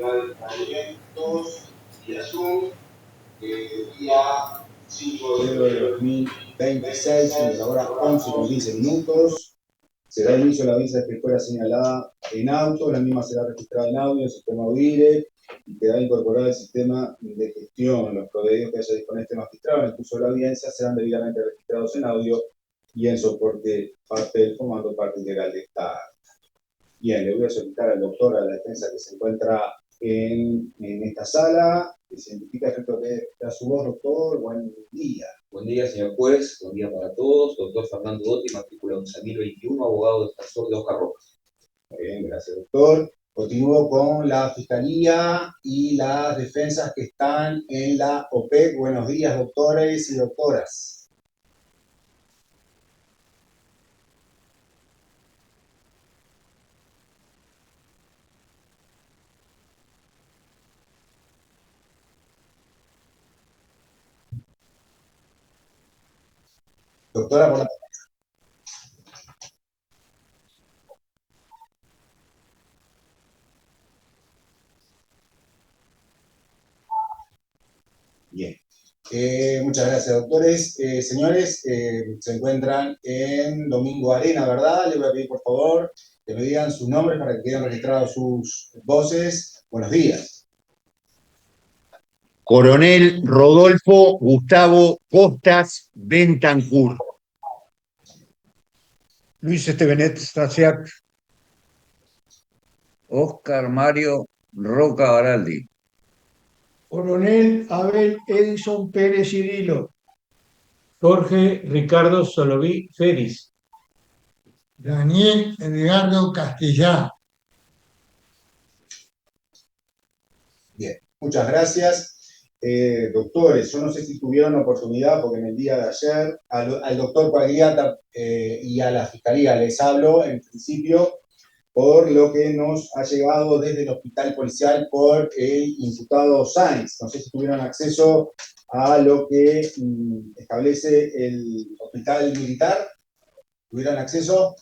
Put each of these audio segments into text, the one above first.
alimentos y Zoom, día 5 de febrero de 2026, siendo la hora 11:15. Será inicio la visa que fuera señalada en auto, la misma será registrada en audio en el sistema UIRE y quedará incorporada al sistema de gestión. Los proveedores que haya disponible este magistrado en el curso de la audiencia serán debidamente registrados en audio y en soporte parte del comando, parte integral de esta. Bien, le voy a solicitar al doctor, a la defensa que se encuentra en esta sala, que se identifica respecto a su voz, doctor. Buen día. Buen día, señor juez. Buen día para todos. Doctor Fernando Dotti, matrícula 11.021, abogado defensor de Oscar Rojas. Muy bien, gracias, doctor. Continúo con la fiscalía y las defensas que están en la OPEC. Buenos días, doctores y doctoras. Doctora, por la... Bien. Muchas gracias, doctores. Señores, se encuentran en Domingo Arena, ¿verdad? Les voy a pedir, por favor, que me digan sus nombres para que queden registrados sus voces. Buenos días. Coronel Rodolfo Gustavo Costas Bentancur. Luis Estevenet Stasiak. Oscar Mario Roca Baraldi. Coronel Abel Edison Pérez Cirilo. Jorge Ricardo Soloví Feris. Daniel Edgardo Castellá. Bien, muchas gracias. Doctores, yo no sé si tuvieron oportunidad, porque en el día de ayer al doctor Pagliata y a la Fiscalía les hablo, en principio, por lo que nos ha llegado desde el hospital policial por el imputado Sáenz. No sé si tuvieron acceso a lo que establece el hospital militar. ¿Tuvieron acceso?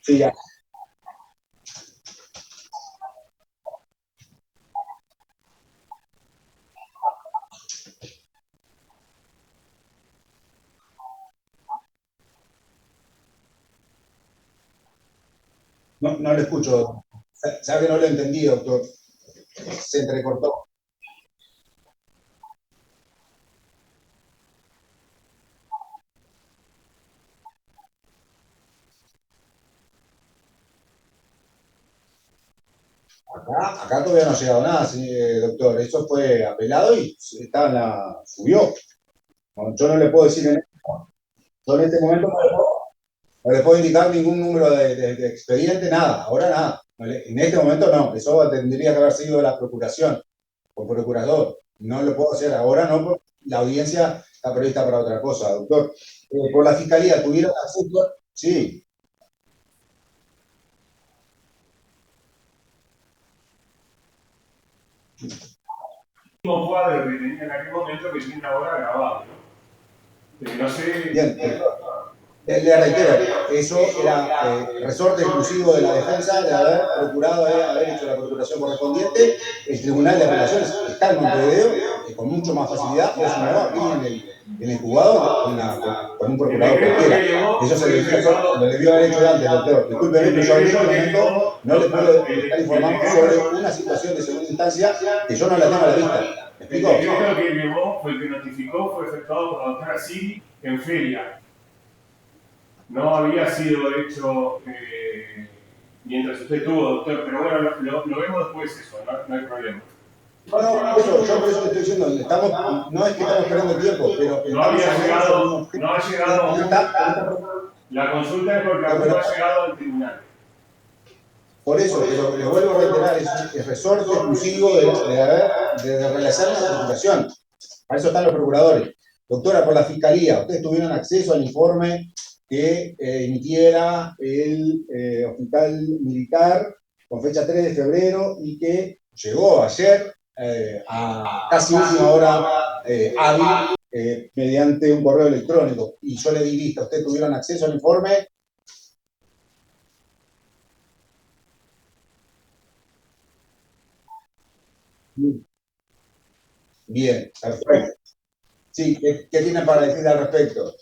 Sí, ya. No, no lo escucho. Sabe que no lo entendí, doctor. Se entrecortó. Acá todavía no ha llegado nada, sí, doctor. Eso fue apelado y subió. No, yo no le puedo decir yo en este momento no le puedo indicar ningún número de expediente, nada, ahora nada. En este momento no, eso tendría que haber sido de la procuración o procurador. No lo puedo hacer ahora, no, porque la audiencia está prevista para otra cosa, doctor. Por la fiscalía, ¿tuvieron acceso? Sí. El mismo cuadro que tenía en aquel momento que tiene ahora grabado, ¿no? No sé. Bien, le reitero, eso era resorte exclusivo de la defensa de haber procurado, haber hecho la procuración correspondiente. El Tribunal de Apelaciones está en Montevideo, con mucho más facilidad, o si no, aquí en el juzgado con un procurador cualquiera. Eso lo debió haber hecho antes, doctor. Discúlpeme, pero yo en este momento no le puedo estar informando sobre una situación de segunda instancia que yo no la tengo a la vista. ¿Me explico? El decreto que llevó, fue el que notificó, fue efectuado por la doctora Siri en feria. No había sido hecho mientras usted estuvo, doctor, pero bueno, lo vemos después eso, no hay problema. No, yo por eso le estoy diciendo, no es que estamos perdiendo tiempo, pero no ha llegado, la consulta es porque aún no ha llegado al tribunal. Por eso, pero le vuelvo a reiterar, es resorte exclusivo de realizar una procuración. Para eso están los procuradores. Doctora, por la Fiscalía, ¿ustedes tuvieron acceso al informe que emitiera el hospital militar con fecha 3 de febrero y que llegó ayer a casi última hora hábil mediante un correo electrónico. Y yo le di vista. ¿Ustedes tuvieron acceso al informe? Bien, perfecto. Sí, ¿qué tienen para decir al respecto?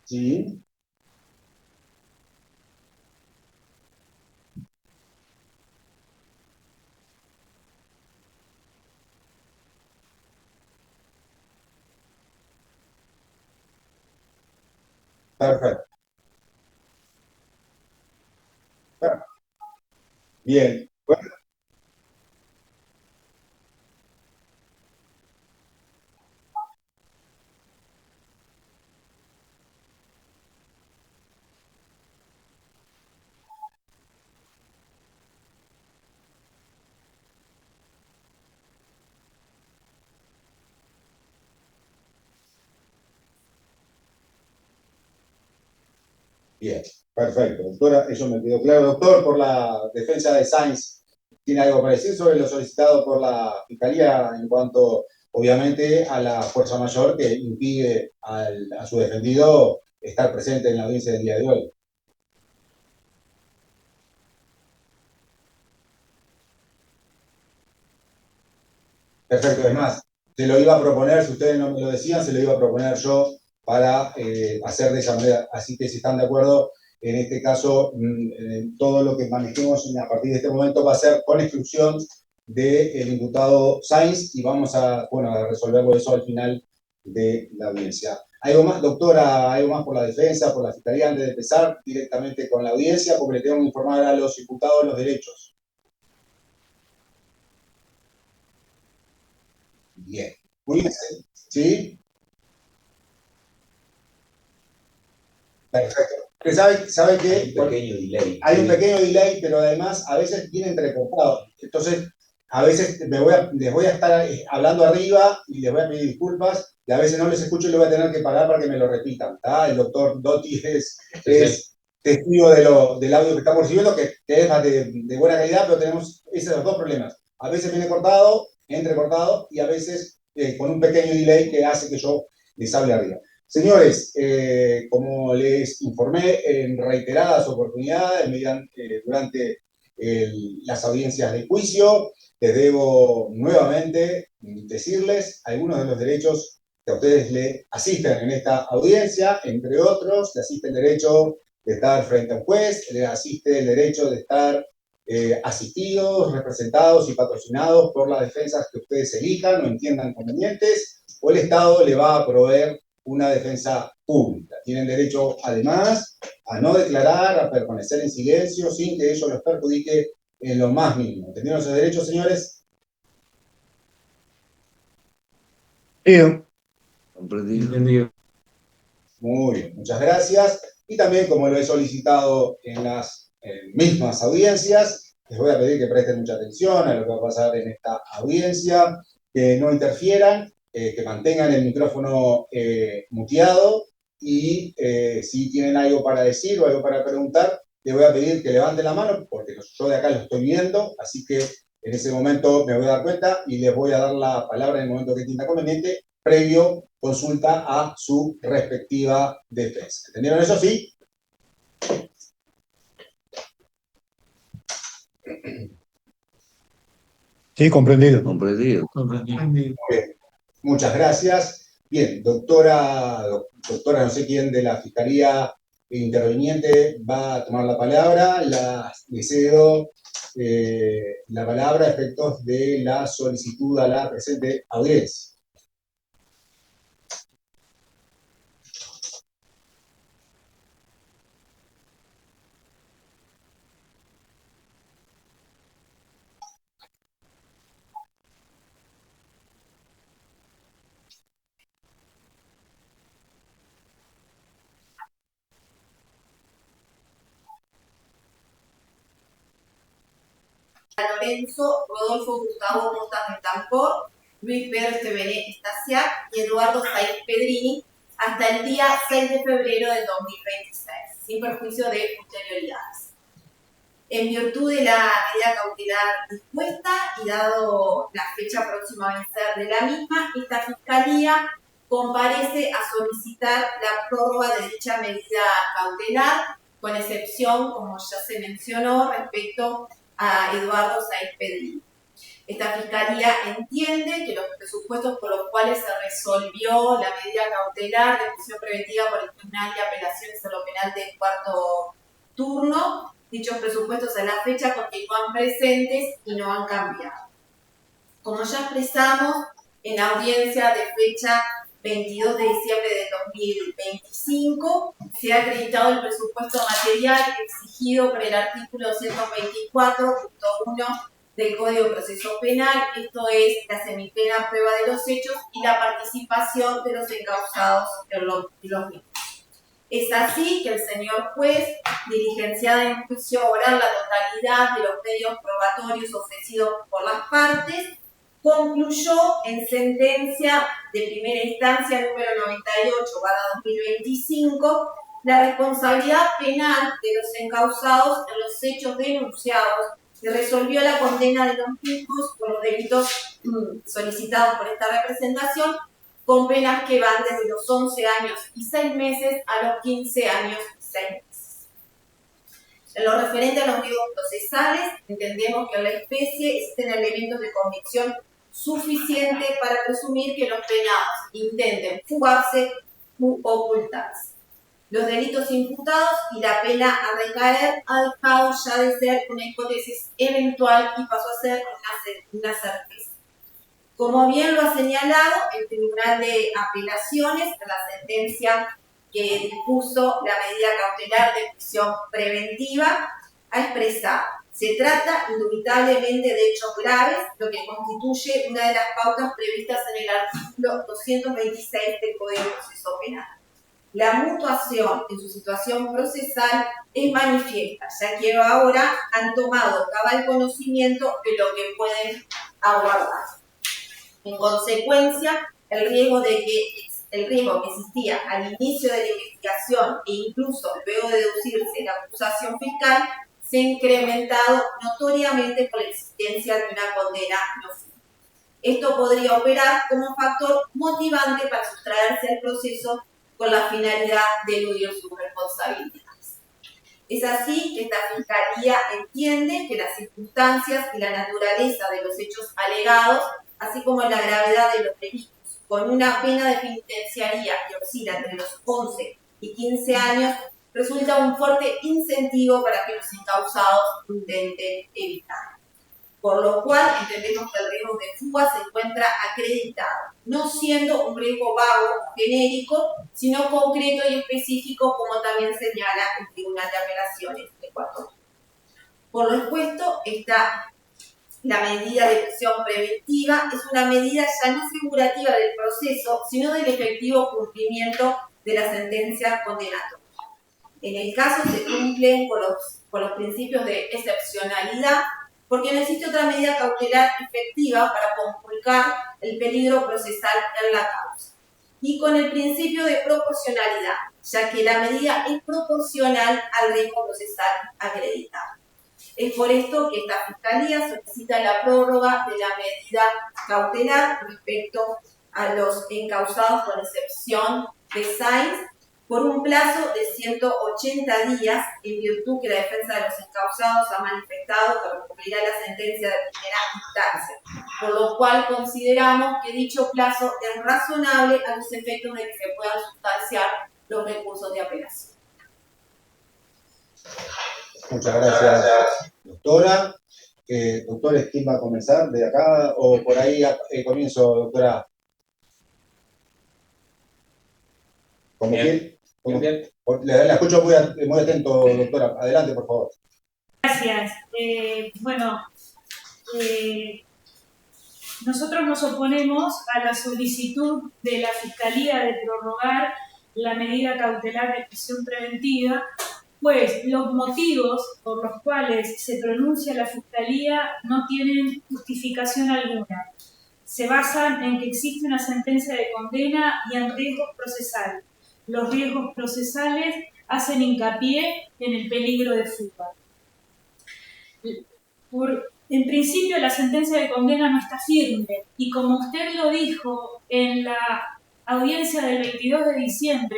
Sí, perfecto. Bien. Bueno, bien, perfecto. Doctora, eso me quedó claro. Doctor, por la defensa de Sainz, ¿tiene algo para decir sobre lo solicitado por la Fiscalía en cuanto, obviamente, a la fuerza mayor que impide a su defendido estar presente en la audiencia del día de hoy? Perfecto, además, se lo iba a proponer, si ustedes no me lo decían, se lo iba a proponer yo para hacer de esa manera. Así que si están de acuerdo, en este caso, todo lo que manejemos a partir de este momento va a ser con instrucción del imputado Sainz y vamos a, bueno, a resolverlo eso al final de la audiencia. ¿Algo más, doctora? ¿Algo más por la defensa, por la fiscalía, antes de empezar directamente con la audiencia? Porque le tengo que informar a los imputados los derechos. Bien. Muy bien. ¿Sí? Perfecto. Que sabe que Hay un pequeño delay. hay un pequeño delay, pero además a veces viene entrecortado. Entonces, a veces les voy a estar hablando arriba y les voy a pedir disculpas, y a veces no les escucho y les voy a tener que parar para que me lo repitan. ¿Tá? El doctor Dotti es testigo del audio que estamos recibiendo, que es de buena calidad, pero tenemos esos dos problemas. A veces viene cortado, entrecortado, y a veces con un pequeño delay que hace que yo les hable arriba. Señores, como les informé en reiteradas oportunidades durante las audiencias de juicio, les debo nuevamente decirles algunos de los derechos que a ustedes le asisten en esta audiencia, entre otros, le asiste el derecho de estar frente a un juez, le asiste el derecho de estar asistidos, representados y patrocinados por las defensas que ustedes elijan o entiendan convenientes, o el Estado le va a proveer una defensa pública. Tienen derecho, además, a no declarar, a permanecer en silencio sin que ello los perjudique en lo más mínimo. ¿Entendieron esos derechos, señores? Entendido. Muy bien, muchas gracias. Y también, como lo he solicitado en las mismas audiencias, les voy a pedir que presten mucha atención a lo que va a pasar en esta audiencia, que no interfieran, que mantengan el micrófono muteado y si tienen algo para decir o algo para preguntar, les voy a pedir que levanten la mano porque yo de acá lo estoy viendo, así que en ese momento me voy a dar cuenta y les voy a dar la palabra en el momento que entienda conveniente, previo consulta a su respectiva defensa. ¿Entendieron eso? Sí. Sí, comprendido. Comprendido. Comprendido. Muchas gracias. Bien, doctora, no sé quién de la Fiscalía interviniente va a tomar la palabra. Le cedo la palabra a efectos de la solicitud a la presente audiencia. Lorenzo, Rodolfo Gustavo Costas Bentancur, Luis Pedro Estevené Estasiak y Eduardo Saiz Pedrini hasta el día 6 de febrero del 2026, sin perjuicio de posterioridades. En virtud de la medida cautelar dispuesta y dado la fecha próxima a vencer de la misma, esta Fiscalía comparece a solicitar la prórroga de dicha medida cautelar, con excepción, como ya se mencionó, respecto a Eduardo Saiz Pedrini. Esta Fiscalía entiende que los presupuestos por los cuales se resolvió la medida cautelar de prisión preventiva por el Tribunal de Apelaciones a lo Penal del cuarto turno, dichos presupuestos a la fecha continúan presentes y no han cambiado. Como ya expresamos en la audiencia de fecha 22 de diciembre de 2025, se ha acreditado el presupuesto material exigido por el artículo 124.1 del Código de Proceso Penal, esto es la semiplena prueba de los hechos y la participación de los encausados en los mismos. Es así que el señor juez, diligenciado en juicio oral la totalidad de los medios probatorios ofrecidos por las partes, concluyó en sentencia de primera instancia número 98/2025 la responsabilidad penal de los encausados en los hechos denunciados y resolvió la condena de los mismos por los delitos solicitados por esta representación, con penas que van desde los 11 años y 6 meses a los 15 años y 6 meses. En lo referente a los riesgos procesales, entendemos que en la especie existen elementos de convicción suficientes para presumir que los penados intenten fugarse u ocultarse. Los delitos imputados y la pena a recaer ha dejado ya de ser una hipótesis eventual y pasó a ser una certeza. Como bien lo ha señalado el Tribunal de Apelaciones en la sentencia que dispuso la medida cautelar de prisión preventiva, ha expresado: se trata indubitablemente de hechos graves, lo que constituye una de las pautas previstas en el artículo 226 del Código de Proceso Penal. La mutuación en su situación procesal es manifiesta, ya que ahora han tomado cabal conocimiento de lo que pueden aguardar. En consecuencia, el riesgo que existía al inicio de la investigación e incluso luego de deducirse la acusación fiscal se ha incrementado notoriamente por la existencia de una condena no firme. Esto podría operar como factor motivante para sustraerse al proceso con la finalidad de eludir sus responsabilidades. Es así que esta Fiscalía entiende que las circunstancias y la naturaleza de los hechos alegados, así como la gravedad de los delitos, con una pena de penitenciaría que oscila entre los 11 y 15 años, resulta un fuerte incentivo para que los encausados intenten evitar. Por lo cual entendemos que el riesgo de fuga se encuentra acreditado, no siendo un riesgo vago o genérico, sino concreto y específico, como también señala el Tribunal de Apelaciones de Ecuador. Por lo expuesto, la medida de prisión preventiva es una medida ya no figurativa del proceso, sino del efectivo cumplimiento de la sentencia condenatoria. En el caso se cumplen con los principios de excepcionalidad, porque no existe otra medida cautelar efectiva para conculcar el peligro procesal en la causa. Y con el principio de proporcionalidad, ya que la medida es proporcional al riesgo procesal acreditado. Es por esto que esta Fiscalía solicita la prórroga de la medida cautelar respecto a los encausados con excepción de Saiz por un plazo de 180 días, en virtud que la defensa de los encausados ha manifestado que recurrirá la sentencia de primera instancia, por lo cual consideramos que dicho plazo es razonable a los efectos de que se puedan sustanciar los recursos de apelación. Muchas gracias, doctora. Doctores, ¿quién va a comenzar? ¿De acá o por ahí comienzo, doctora? ¿Como quién? Bien. La escucho muy atento, doctora. Adelante, por favor. Gracias. Nosotros nos oponemos a la solicitud de la Fiscalía de prorrogar la medida cautelar de prisión preventiva pues los motivos por los cuales se pronuncia la Fiscalía no tienen justificación alguna. Se basan en que existe una sentencia de condena y en riesgos procesales. Los riesgos procesales hacen hincapié en el peligro de fuga. En principio, la sentencia de condena no está firme y como usted lo dijo en la audiencia del 22 de diciembre,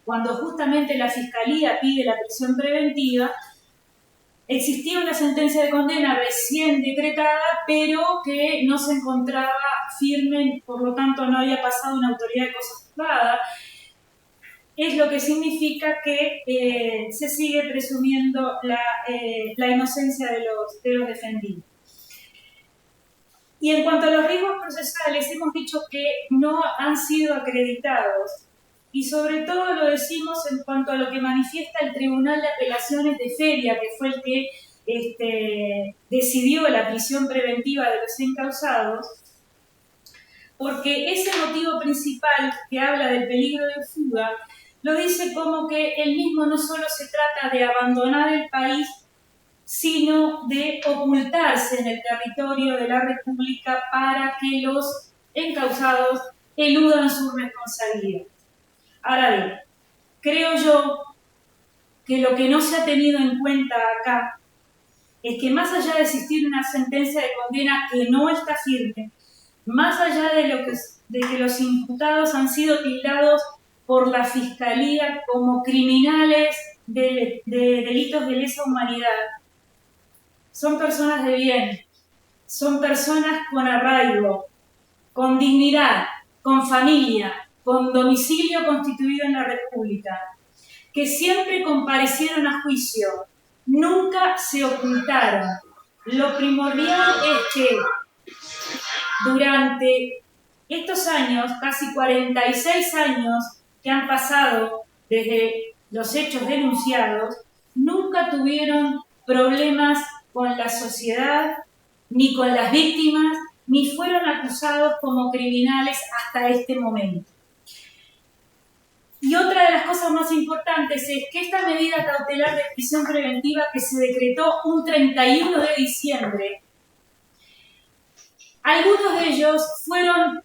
cuando justamente la Fiscalía pide la prisión preventiva, existía una sentencia de condena recién decretada, pero que no se encontraba firme, por lo tanto no había pasado una autoridad de cosa juzgada. Es lo que significa que se sigue presumiendo la inocencia de los defendidos. Y en cuanto a los riesgos procesales, hemos dicho que no han sido acreditados. Y sobre todo lo decimos en cuanto a lo que manifiesta el Tribunal de Apelaciones de Feria, que fue el que decidió la prisión preventiva de los encausados, porque ese motivo principal que habla del peligro de fuga lo dice como que el mismo no solo se trata de abandonar el país, sino de ocultarse en el territorio de la República para que los encausados eludan su responsabilidad. Ahora bien, creo yo que lo que no se ha tenido en cuenta acá es que más allá de existir una sentencia de condena que no está firme, más allá de que los imputados han sido tildados por la Fiscalía como criminales de delitos de lesa humanidad, son personas de bien, son personas con arraigo, con dignidad, con familia, con domicilio constituido en la República, que siempre comparecieron a juicio, nunca se ocultaron. Lo primordial es que durante estos años, casi 46 años que han pasado desde los hechos denunciados, nunca tuvieron problemas con la sociedad, ni con las víctimas, ni fueron acusados como criminales hasta este momento. Y otra de las cosas más importantes es que esta medida cautelar de prisión preventiva que se decretó un 31 de diciembre, algunos de ellos fueron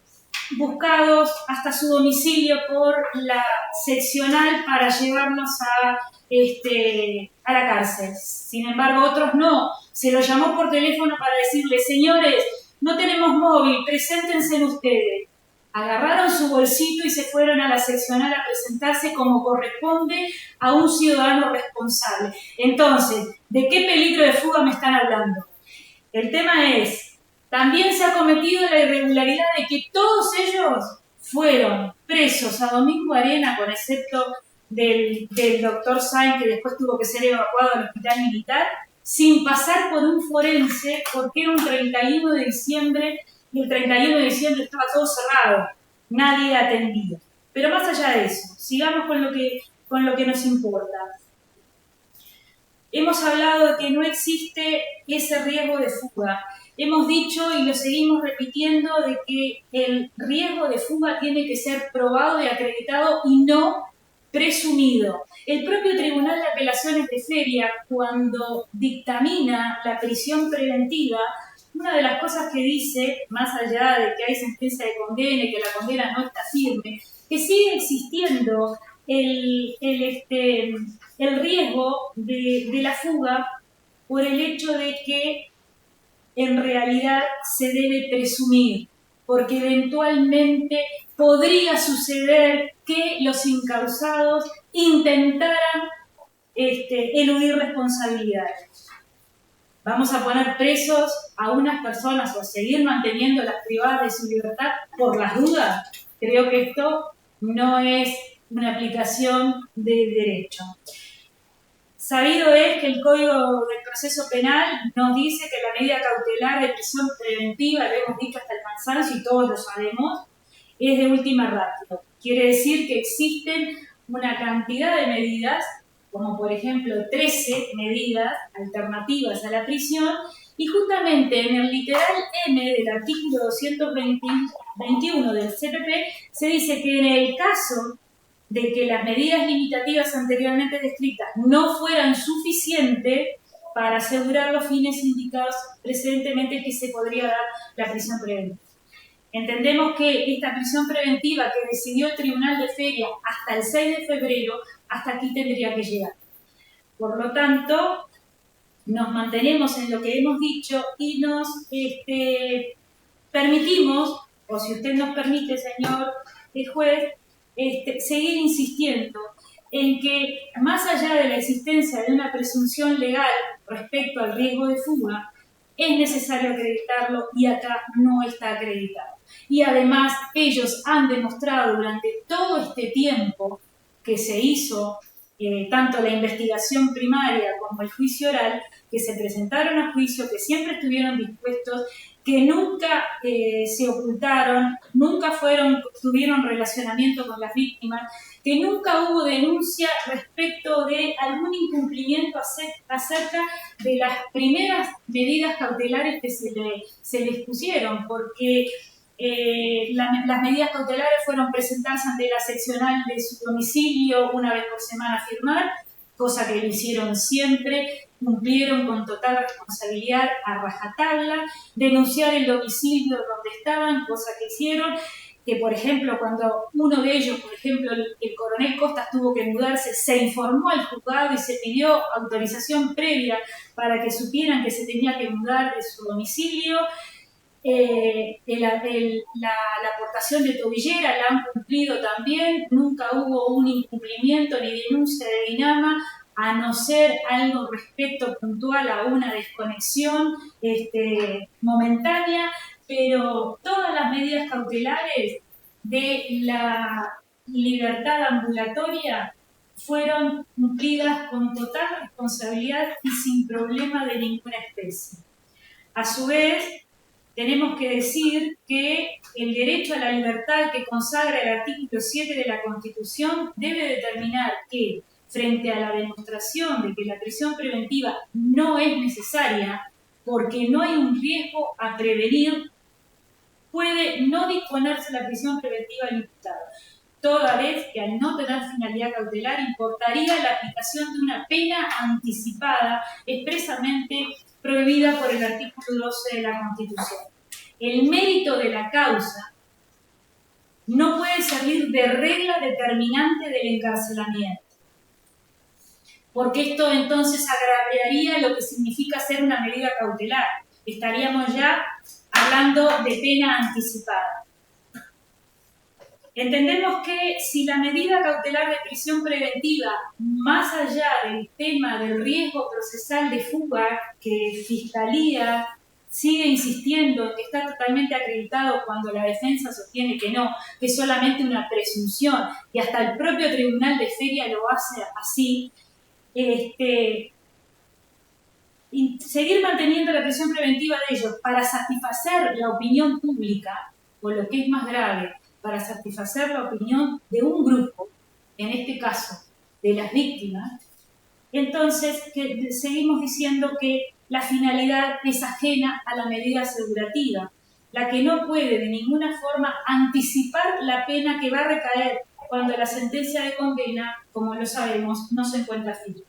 buscados hasta su domicilio por la seccional para llevarlos a la cárcel. Sin embargo, otros no. Se los llamó por teléfono para decirles, señores, no tenemos móvil, preséntense ustedes. Agarraron su bolsito y se fueron a la seccional a presentarse como corresponde a un ciudadano responsable. Entonces, ¿de qué peligro de fuga me están hablando? El tema es, también se ha cometido la irregularidad de que todos ellos fueron presos a Domingo Arena, con excepto del doctor Sainz, que después tuvo que ser evacuado al hospital militar, sin pasar por un forense, porque era un 31 de diciembre, y el 31 de diciembre estaba todo cerrado, nadie atendido. Pero más allá de eso, sigamos con lo que nos importa. Hemos hablado de que no existe ese riesgo de fuga. Hemos dicho y lo seguimos repitiendo de que el riesgo de fuga tiene que ser probado y acreditado y no presumido. El propio Tribunal de Apelaciones de Feria, cuando dictamina la prisión preventiva, una de las cosas que dice, más allá de que hay sentencia de condena y que la condena no está firme, que sigue existiendo el riesgo de la fuga por el hecho de que en realidad se debe presumir, porque eventualmente podría suceder que los encausados intentaran eludir responsabilidades. Vamos a poner presos a unas personas o seguir manteniéndolas privadas de su libertad por las dudas. Creo que esto no es una aplicación de derecho. Sabido es que el Código del Proceso Penal nos dice que la medida cautelar de prisión preventiva, lo hemos dicho hasta el cansancio y todos lo sabemos, es de última ratio. Quiere decir que existen una cantidad de medidas, como por ejemplo 13 medidas alternativas a la prisión, y justamente en el literal M del artículo 221 del CPP se dice que en el caso de que las medidas limitativas anteriormente descritas no fueran suficientes para asegurar los fines indicados precedentemente que se podría dar la prisión preventiva. Entendemos que esta prisión preventiva que decidió el Tribunal de Feria hasta el 6 de febrero, hasta aquí tendría que llegar. Por lo tanto, nos mantenemos en lo que hemos dicho y nos permitimos, o si usted nos permite, señor juez, seguir insistiendo en que, más allá de la existencia de una presunción legal respecto al riesgo de fuga, es necesario acreditarlo y acá no está acreditado. Y además, ellos han demostrado durante todo este tiempo que se hizo tanto la investigación primaria como el juicio oral, que se presentaron a juicio, que siempre estuvieron dispuestos, que nunca se ocultaron, nunca tuvieron relacionamiento con las víctimas, que nunca hubo denuncia respecto de algún incumplimiento acerca de las primeras medidas cautelares que se les pusieron, porque las medidas cautelares fueron presentarse ante la seccional de su domicilio una vez por semana a firmar, cosa que lo hicieron siempre, cumplieron con total responsabilidad a rajatabla, denunciar el domicilio donde estaban, cosa que hicieron, que por ejemplo cuando uno de ellos, por ejemplo el coronel Costas tuvo que mudarse, se informó al juzgado y se pidió autorización previa para que supieran que se tenía que mudar de su domicilio. La aportación de tobillera la han cumplido también, nunca hubo un incumplimiento ni denuncia de Dinama, a no ser algo respecto puntual a una desconexión momentánea, pero todas las medidas cautelares de la libertad ambulatoria fueron cumplidas con total responsabilidad y sin problema de ninguna especie. A su vez, tenemos que decir que el derecho a la libertad que consagra el artículo 7 de la Constitución debe determinar que, frente a la demostración de que la prisión preventiva no es necesaria porque no hay un riesgo a prevenir, puede no disponerse la prisión preventiva al imputado, toda vez que al no tener finalidad cautelar importaría la aplicación de una pena anticipada expresamente prohibida por el artículo 12 de la Constitución. El mérito de la causa no puede servir de regla determinante del encarcelamiento, porque esto entonces agravaría lo que significa ser una medida cautelar. Estaríamos ya hablando de pena anticipada. Entendemos que si la medida cautelar de prisión preventiva, más allá del tema del riesgo procesal de fuga, que Fiscalía sigue insistiendo en que está totalmente acreditado cuando la defensa sostiene que no, que es solamente una presunción, y hasta el propio Tribunal de Feria lo hace así, y seguir manteniendo la prisión preventiva de ellos para satisfacer la opinión pública, o lo que es más grave, para satisfacer la opinión de un grupo, en este caso de las víctimas, entonces seguimos diciendo que la finalidad es ajena a la medida asegurativa, la que no puede de ninguna forma anticipar la pena que va a recaer cuando la sentencia de condena, como lo sabemos, no se encuentra firme.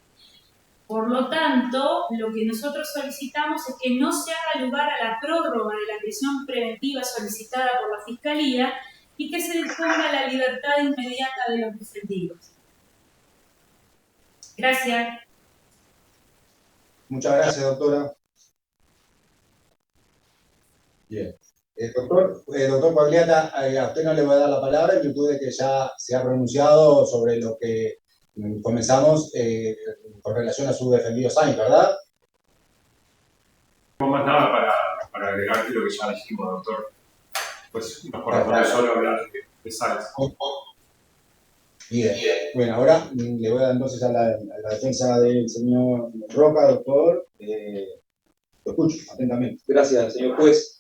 Por lo tanto, lo que nosotros solicitamos es que no se haga lugar a la prórroga de la prisión preventiva solicitada por la Fiscalía y que se disponga la libertad inmediata de los defendidos. Gracias. Muchas gracias, doctora. Bien. Doctor Pagliata, a usted no le voy a dar la palabra en virtud de que ya se ha pronunciado sobre lo que comenzamos con relación a su defendido Sainz, ¿verdad? No más nada para agregar lo que ya dijimos, doctor. Pues nos corresponde solo hablar de Sainz. Bien. Bueno, ahora le voy a dar entonces a la defensa del señor Roca, doctor. Lo escucho atentamente. Gracias, señor juez.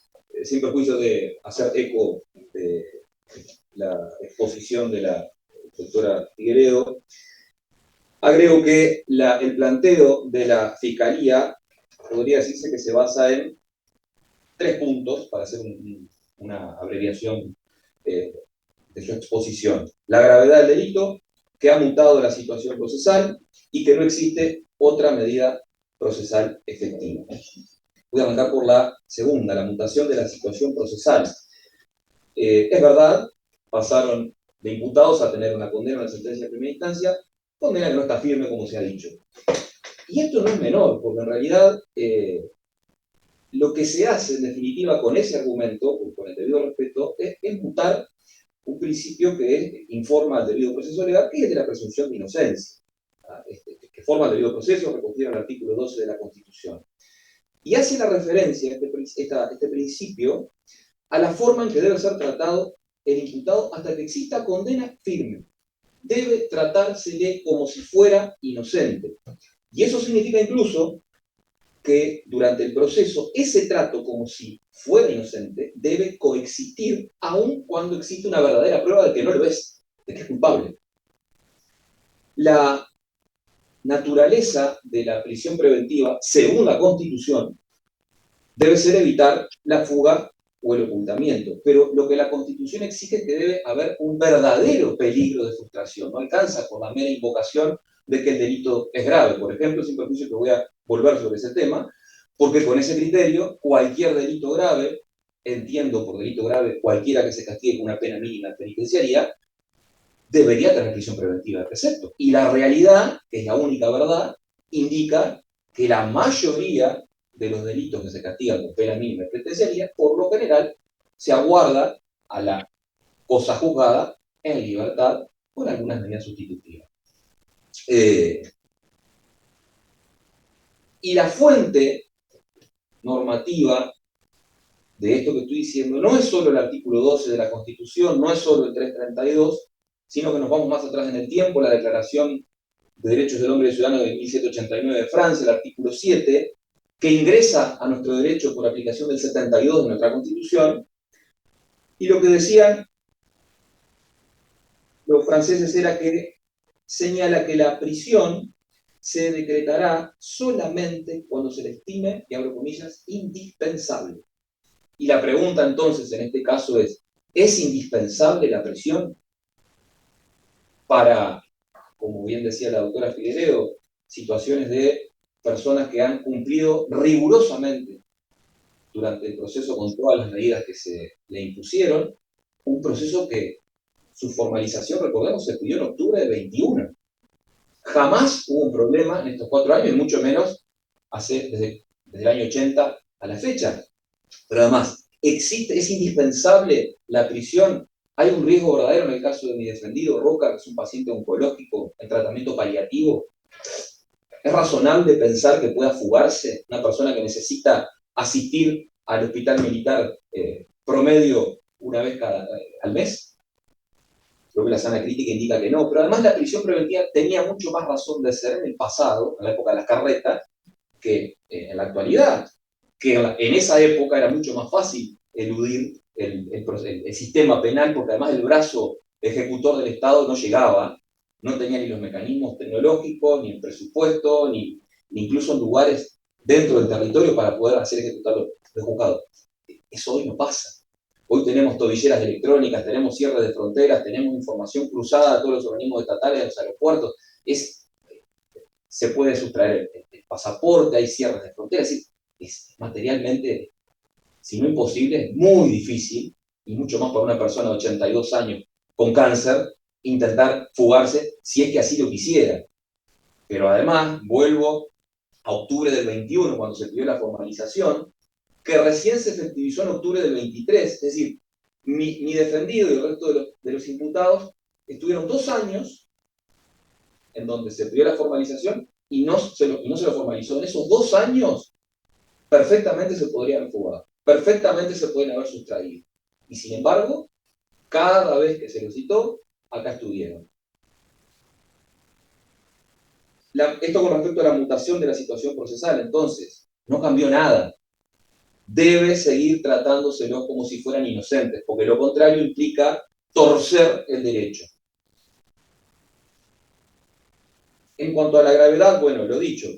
Sin perjuicio de hacer eco de la exposición de la doctora Figueredo, agrego que el planteo de la Fiscalía podría decirse que se basa en 3 puntos, para hacer una abreviación de su exposición. La gravedad del delito, que ha mutado la situación procesal y que no existe otra medida procesal efectiva. Voy a arrancar por la segunda, la mutación de la situación procesal. Es verdad, pasaron de imputados a tener una condena, una sentencia de primera instancia, condena que no está firme, como se ha dicho. Y esto no es menor, porque en realidad lo que se hace, en definitiva, con ese argumento, con el debido respeto, es mutar un principio que informa al debido proceso legal, que es el de la presunción de inocencia, que forma el debido proceso, recogido en el artículo 12 de la Constitución. Y hace la referencia, este principio, a la forma en que debe ser tratado el imputado hasta que exista condena firme. Debe tratársele como si fuera inocente. Y eso significa incluso que durante el proceso ese trato como si fuera inocente debe coexistir aun cuando existe una verdadera prueba de que no lo es, de que es culpable. La naturaleza de la prisión preventiva, según la Constitución, debe ser evitar la fuga o el ocultamiento, pero lo que la Constitución exige es que debe haber un verdadero peligro de frustración, no alcanza por la mera invocación de que el delito es grave. Por ejemplo, sin perjuicio que voy a volver sobre ese tema, porque con ese criterio, cualquier delito grave, entiendo por delito grave cualquiera que se castigue con una pena mínima penitenciaria, debería tener prisión preventiva de precepto. Y la realidad, que es la única verdad, indica que la mayoría de los delitos que se castigan con pena mínima penitenciaria, por lo general, se aguarda a la cosa juzgada en libertad con algunas medidas sustitutivas. Y la fuente normativa de esto que estoy diciendo no es solo el artículo 12 de la Constitución, no es solo el 332, sino que nos vamos más atrás en el tiempo, la Declaración de Derechos del Hombre y Ciudadano de 1789 de Francia, el artículo 7, que ingresa a nuestro derecho por aplicación del 72 de nuestra Constitución, y lo que decían los franceses era que señala que la prisión se decretará solamente cuando se le estime, y abro comillas, indispensable. Y la pregunta entonces en este caso ¿es indispensable la prisión para, como bien decía la doctora Figueredo, situaciones de personas que han cumplido rigurosamente durante el proceso con todas las medidas que se le impusieron, un proceso que su formalización, recordemos, se pidió en octubre del 21. Jamás hubo un problema en estos 4 años, y mucho menos desde el año 80 a la fecha. Pero además, ¿es indispensable la prisión? ¿Hay un riesgo verdadero en el caso de mi defendido Roca, que es un paciente oncológico en tratamiento paliativo? ¿Es razonable pensar que pueda fugarse una persona que necesita asistir al hospital militar promedio una vez al mes? Creo que la sana crítica indica que no, pero además la prisión preventiva tenía mucho más razón de ser en el pasado, en la época de las carretas, que en la actualidad. Que en esa época era mucho más fácil eludir el sistema penal, porque además el brazo ejecutor del Estado no llegaba, no tenía ni los mecanismos tecnológicos, ni el presupuesto, ni incluso lugares dentro del territorio para poder hacer ejecutar los juzgados. Eso hoy no pasa. Hoy tenemos tobilleras electrónicas, tenemos cierres de fronteras, tenemos información cruzada a todos los organismos estatales, a los aeropuertos. Se puede sustraer el pasaporte, hay cierres de fronteras. Es materialmente, si no imposible, muy difícil, y mucho más para una persona de 82 años con cáncer, intentar fugarse si es que así lo quisiera. Pero además, vuelvo a octubre del 21, cuando se pidió la formalización, que recién se efectivizó en octubre del 23, es decir, mi defendido y el resto de los imputados estuvieron 2 años en donde se pidió la formalización y no se lo formalizó. En esos 2 años, perfectamente se podrían haber fugado, perfectamente se pueden haber sustraído. Y sin embargo, cada vez que se lo citó, acá estuvieron. Esto con respecto a la mutación de la situación procesal, entonces, no cambió nada. Debe seguir tratándoselos como si fueran inocentes, porque lo contrario implica torcer el derecho. En cuanto a la gravedad, bueno, lo dicho,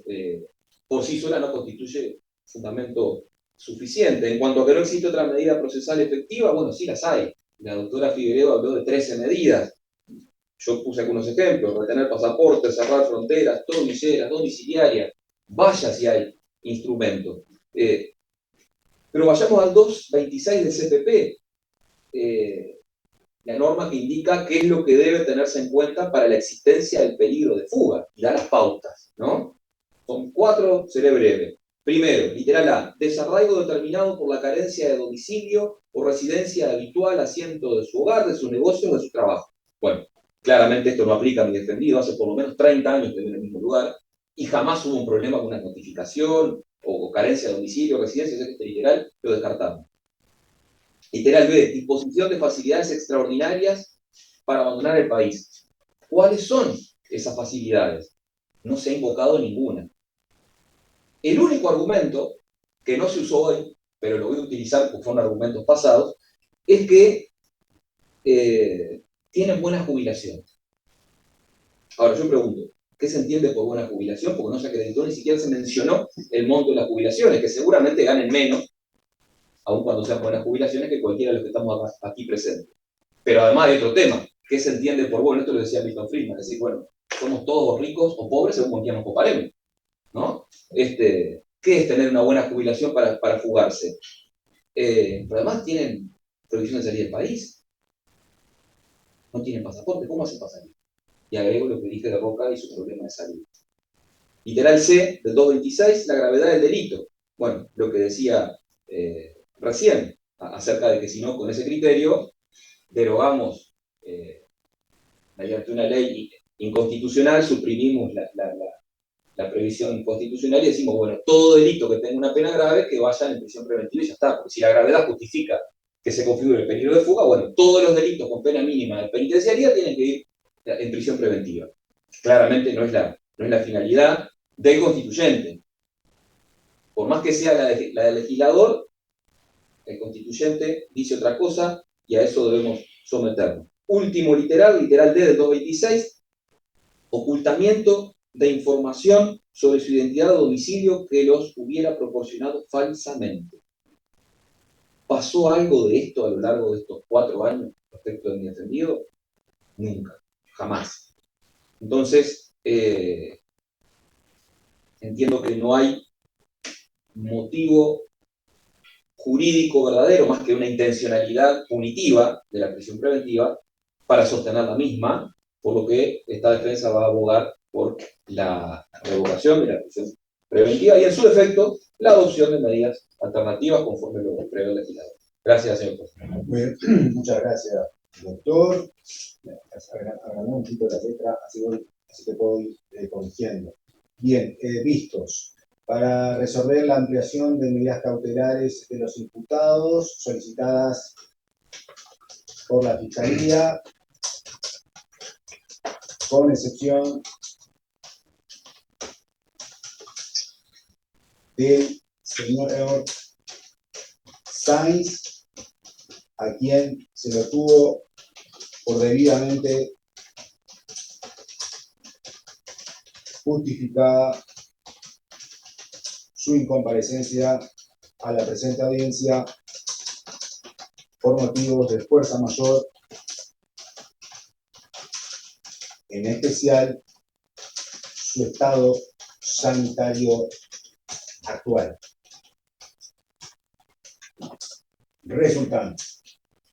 por sí sola no constituye fundamento suficiente. En cuanto a que no existe otra medida procesal efectiva, bueno, sí las hay. La doctora Figueredo habló de 13 medidas. Yo puse algunos ejemplos: retener pasaportes, cerrar fronteras, tobilleras, domiciliarias. Vaya si hay instrumentos. Pero vayamos al 226 del CPP, la norma que indica qué es lo que debe tenerse en cuenta para la existencia del peligro de fuga, y da las pautas, ¿no? Son 4, seré breve. Primero, literal A: desarraigo determinado por la carencia de domicilio o residencia habitual, asiento de su hogar, de sus negocios o de su trabajo. Bueno, claramente esto no aplica a mi defendido, hace por lo menos 30 años que vive en el mismo lugar, y jamás hubo un problema con una notificación o carencia de domicilio o residencia, o sea que este literal lo descartamos. Literal B: disposición de facilidades extraordinarias para abandonar el país. ¿Cuáles son esas facilidades? No se ha invocado ninguna. El único argumento, que no se usó hoy, pero lo voy a utilizar porque fueron argumentos pasados, es que tienen buena jubilación. Ahora yo pregunto, ¿qué se entiende por buena jubilación? Porque no se acreditó, ni siquiera se mencionó el monto de las jubilaciones, que seguramente ganen menos, aun cuando sean buenas jubilaciones, que cualquiera de los que estamos aquí presentes. Pero además hay otro tema: ¿qué se entiende por bueno? Esto lo decía Milton Friedman, es decir, bueno, somos todos ricos o pobres según con quién nos comparemos, ¿no? ¿Qué es tener una buena jubilación para fugarse? Pero además tienen prohibición de salir del país, no tienen pasaporte, ¿cómo hacen para salir? Y agrego lo que dije de Roca y su problema de salud. Literal C del 226, la gravedad del delito. Bueno, lo que decía recién, acerca de que si no, con ese criterio, derogamos mediante una ley inconstitucional, suprimimos la previsión constitucional y decimos, bueno, todo delito que tenga una pena grave que vaya en prisión preventiva y ya está. Porque si la gravedad justifica que se configure el peligro de fuga, bueno, todos los delitos con pena mínima de penitenciaría tienen que ir en prisión preventiva. Claramente no es la finalidad del constituyente. Por más que sea la del legislador, el constituyente dice otra cosa y a eso debemos someternos. Último literal D del 226, ocultamiento de información sobre su identidad o domicilio que los hubiera proporcionado falsamente. ¿Pasó algo de esto a lo largo de estos 4 años respecto de mi defendido? Nunca, jamás. Entonces, entiendo que no hay motivo jurídico verdadero, más que una intencionalidad punitiva de la prisión preventiva, para sostener la misma, por lo que esta defensa va a abogar por la revocación de la prisión preventiva y, en su defecto, la adopción de medidas alternativas conforme lo prevé el legislador. Gracias, señor presidente. Muy bien. Muchas gracias, doctor. Agrandamos un poquito la letra, así que puedo ir corrigiendo. Bien, vistos. Para resolver la ampliación de medidas cautelares de los imputados solicitadas por la Fiscalía, con excepción del señor Sainz, a quien se lo tuvo por debidamente justificada su incomparecencia a la presente audiencia por motivos de fuerza mayor, en especial su estado sanitario actual. Resultante: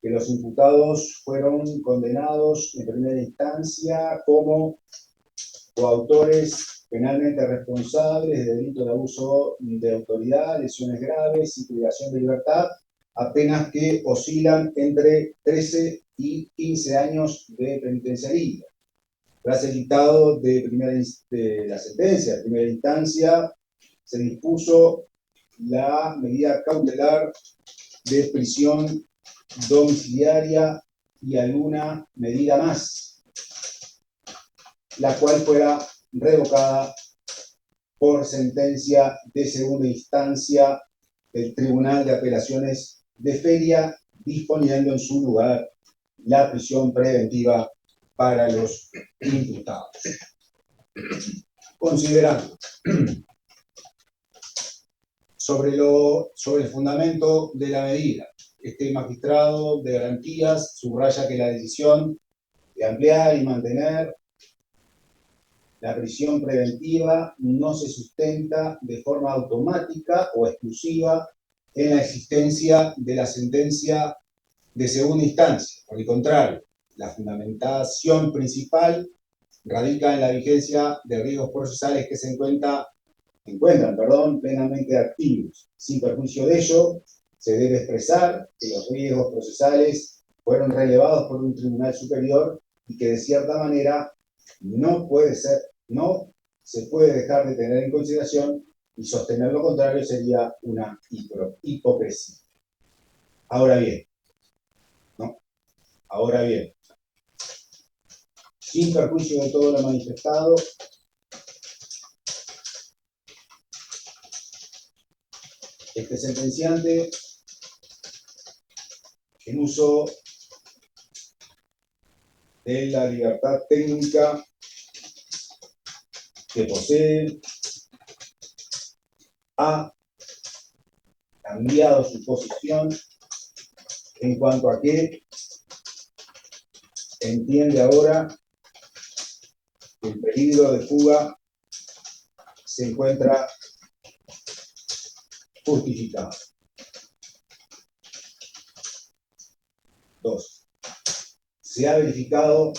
que los imputados fueron condenados en primera instancia como coautores penalmente responsables de delito de abuso de autoridad, lesiones graves y privación de libertad, a penas que oscilan entre 13 y 15 años de penitenciaría. Tras el dictado de la sentencia de primera instancia, se dispuso la medida cautelar de prisión domiciliaria y alguna medida más, la cual fuera revocada por sentencia de segunda instancia del Tribunal de Apelaciones de Feria, disponiendo en su lugar la prisión preventiva para los imputados. Considerando sobre el fundamento de la medida, este magistrado de garantías subraya que la decisión de ampliar y mantener la prisión preventiva no se sustenta de forma automática o exclusiva en la existencia de la sentencia de segunda instancia. Por el contrario, la fundamentación principal radica en la vigencia de riesgos procesales que se encuentran plenamente activos. Sin perjuicio de ello, se debe expresar que los riesgos procesales fueron relevados por un tribunal superior y que de cierta manera no se puede dejar de tener en consideración, y sostener lo contrario sería una hipocresía. Ahora bien, sin perjuicio de todo lo manifestado, este sentenciante, en uso de la libertad técnica que posee, ha cambiado su posición en cuanto a que entiende ahora que el peligro de fuga se encuentra justificado. 2. Se ha verificado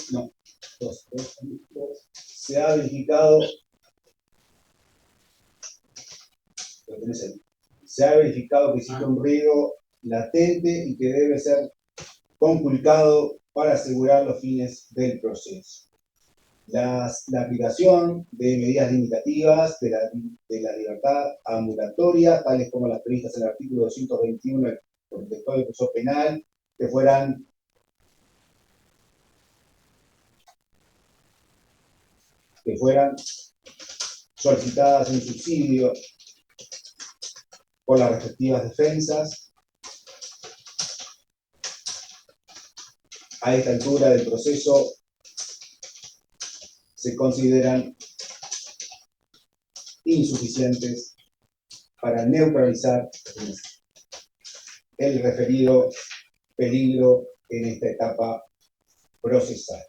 que existe un riesgo latente y que debe ser conculcado para asegurar los fines del proceso. La aplicación de medidas limitativas de la libertad ambulatoria, tales como las previstas en el artículo 221 del Código Procesal Penal, que fueran solicitadas en subsidio por las respectivas defensas. A esta altura del proceso se consideran insuficientes para neutralizar el referido peligro en esta etapa procesal.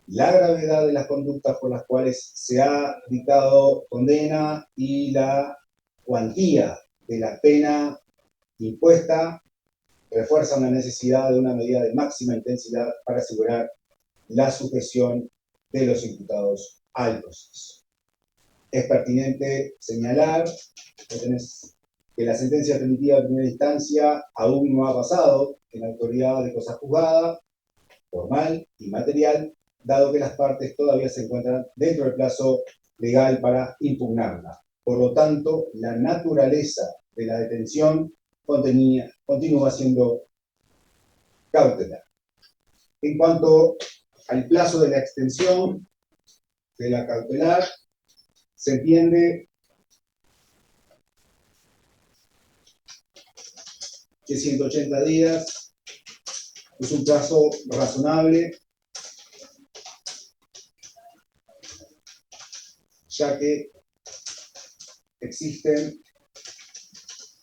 La gravedad de las conductas por las cuales se ha dictado condena y la cuantía de la pena impuesta refuerzan la necesidad de una medida de máxima intensidad para asegurar la sujeción de los imputados al proceso. Es pertinente señalar que la sentencia definitiva de primera instancia aún no ha pasado en la autoridad de cosa juzgada, formal y material, dado que las partes todavía se encuentran dentro del plazo legal para impugnarla. Por lo tanto, la naturaleza de la detención continúa siendo cautelar. En cuanto al plazo de la extensión de la cautelar, se entiende que 180 días es un plazo razonable, ya que existen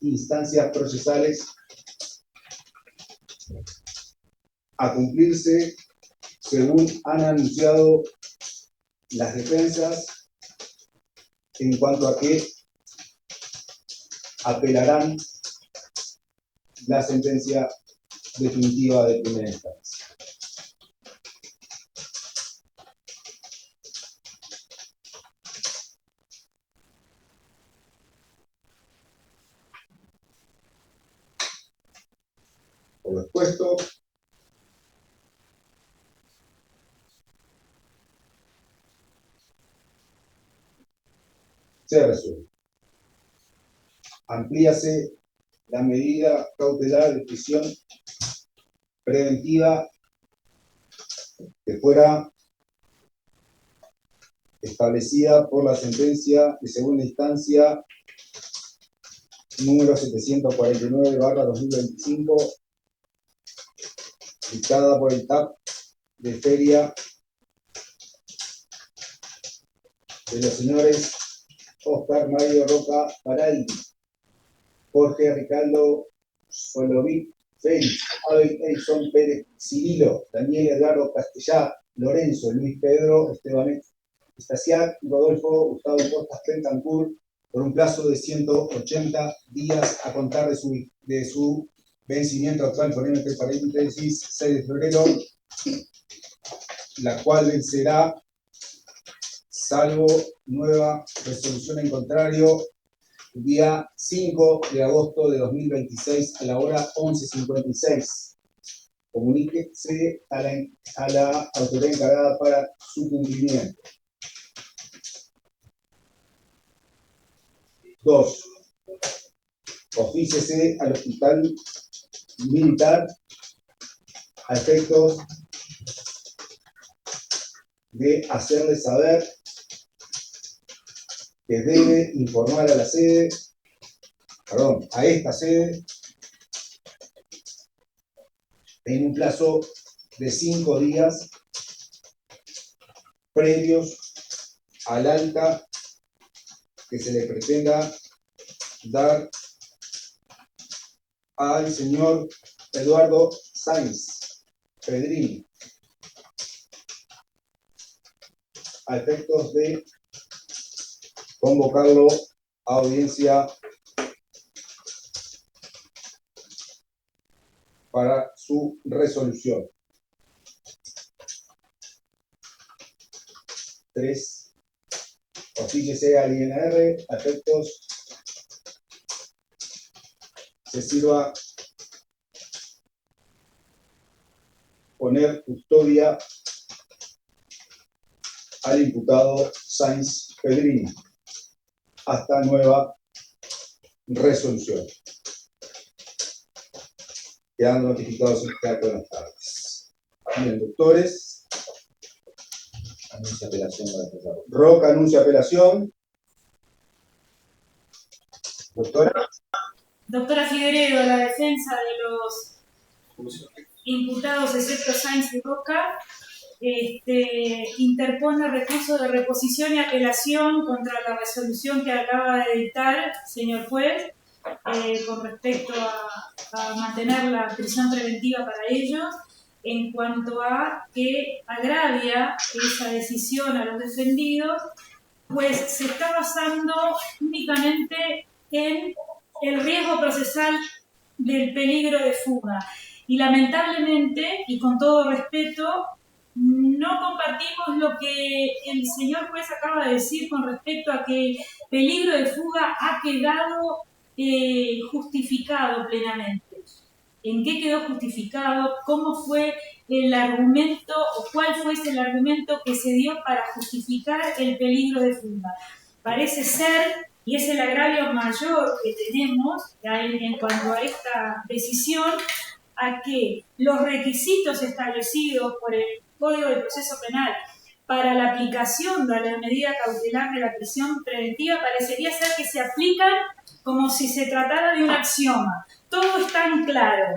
instancias procesales a cumplirse según han anunciado las defensas, en cuanto a que apelarán la sentencia definitiva de primera instancia. Por lo expuesto, se resuelve. Amplíase la medida cautelar de prisión preventiva que fuera establecida por la sentencia de segunda instancia número 749/2025, dictada por el TAP de Feria de los señores Oscar Mario Roca Baraldi, Jorge Ricardo Solovic Félix, Abel, Edson, Pérez, Cirilo, Daniel, Edgardo, Castellá, Lorenzo, Luis Pedro, Esteban Estasiak, Rodolfo, Gustavo Costas, Bentancur, por un plazo de 180 días a contar de su vencimiento actual, ponemos entre paréntesis, 6 de febrero, la cual vencerá, salvo nueva resolución en contrario, día 5 de agosto de 2026 a la hora 11:56. Comuníquese a la autoridad encargada para su cumplimiento. 2. Ofíciese al hospital militar a efectos de hacerle saber que debe informar a la sede, a esta sede, en un plazo de 5 días previos al alta que se le pretenda dar al señor Eduardo Sáenz Pedrini, a efectos de convocarlo a audiencia para su resolución. 3. Ofíciese al INR a efectos se sirva poner custodia al imputado Sáenz Pedrini hasta nueva resolución. Quedando notificados en el acto de las tardes. Bien, doctores. Anuncia apelación para empezar. Roca anuncia apelación. Doctora. Doctora Figueredo, la defensa de los imputados, excepto Sáenz y Roca, interpone recurso de reposición y apelación contra la resolución que acaba de dictar, señor juez, con respecto a mantener la prisión preventiva para ellos, en cuanto a que agravia esa decisión a los defendidos, pues se está basando únicamente en el riesgo procesal del peligro de fuga. Y lamentablemente, y con todo respeto, no compartimos lo que el señor juez acaba de decir con respecto a que el peligro de fuga ha quedado justificado plenamente. ¿En qué quedó justificado? ¿Cómo fue el argumento o cuál fue el argumento que se dio para justificar el peligro de fuga? Parece ser, y es el agravio mayor que tenemos en cuanto a esta decisión, a que los requisitos establecidos por el Código de Proceso Penal para la aplicación de la medida cautelar de la prisión preventiva parecería ser que se aplican como si se tratara de un axioma. Todo es tan claro,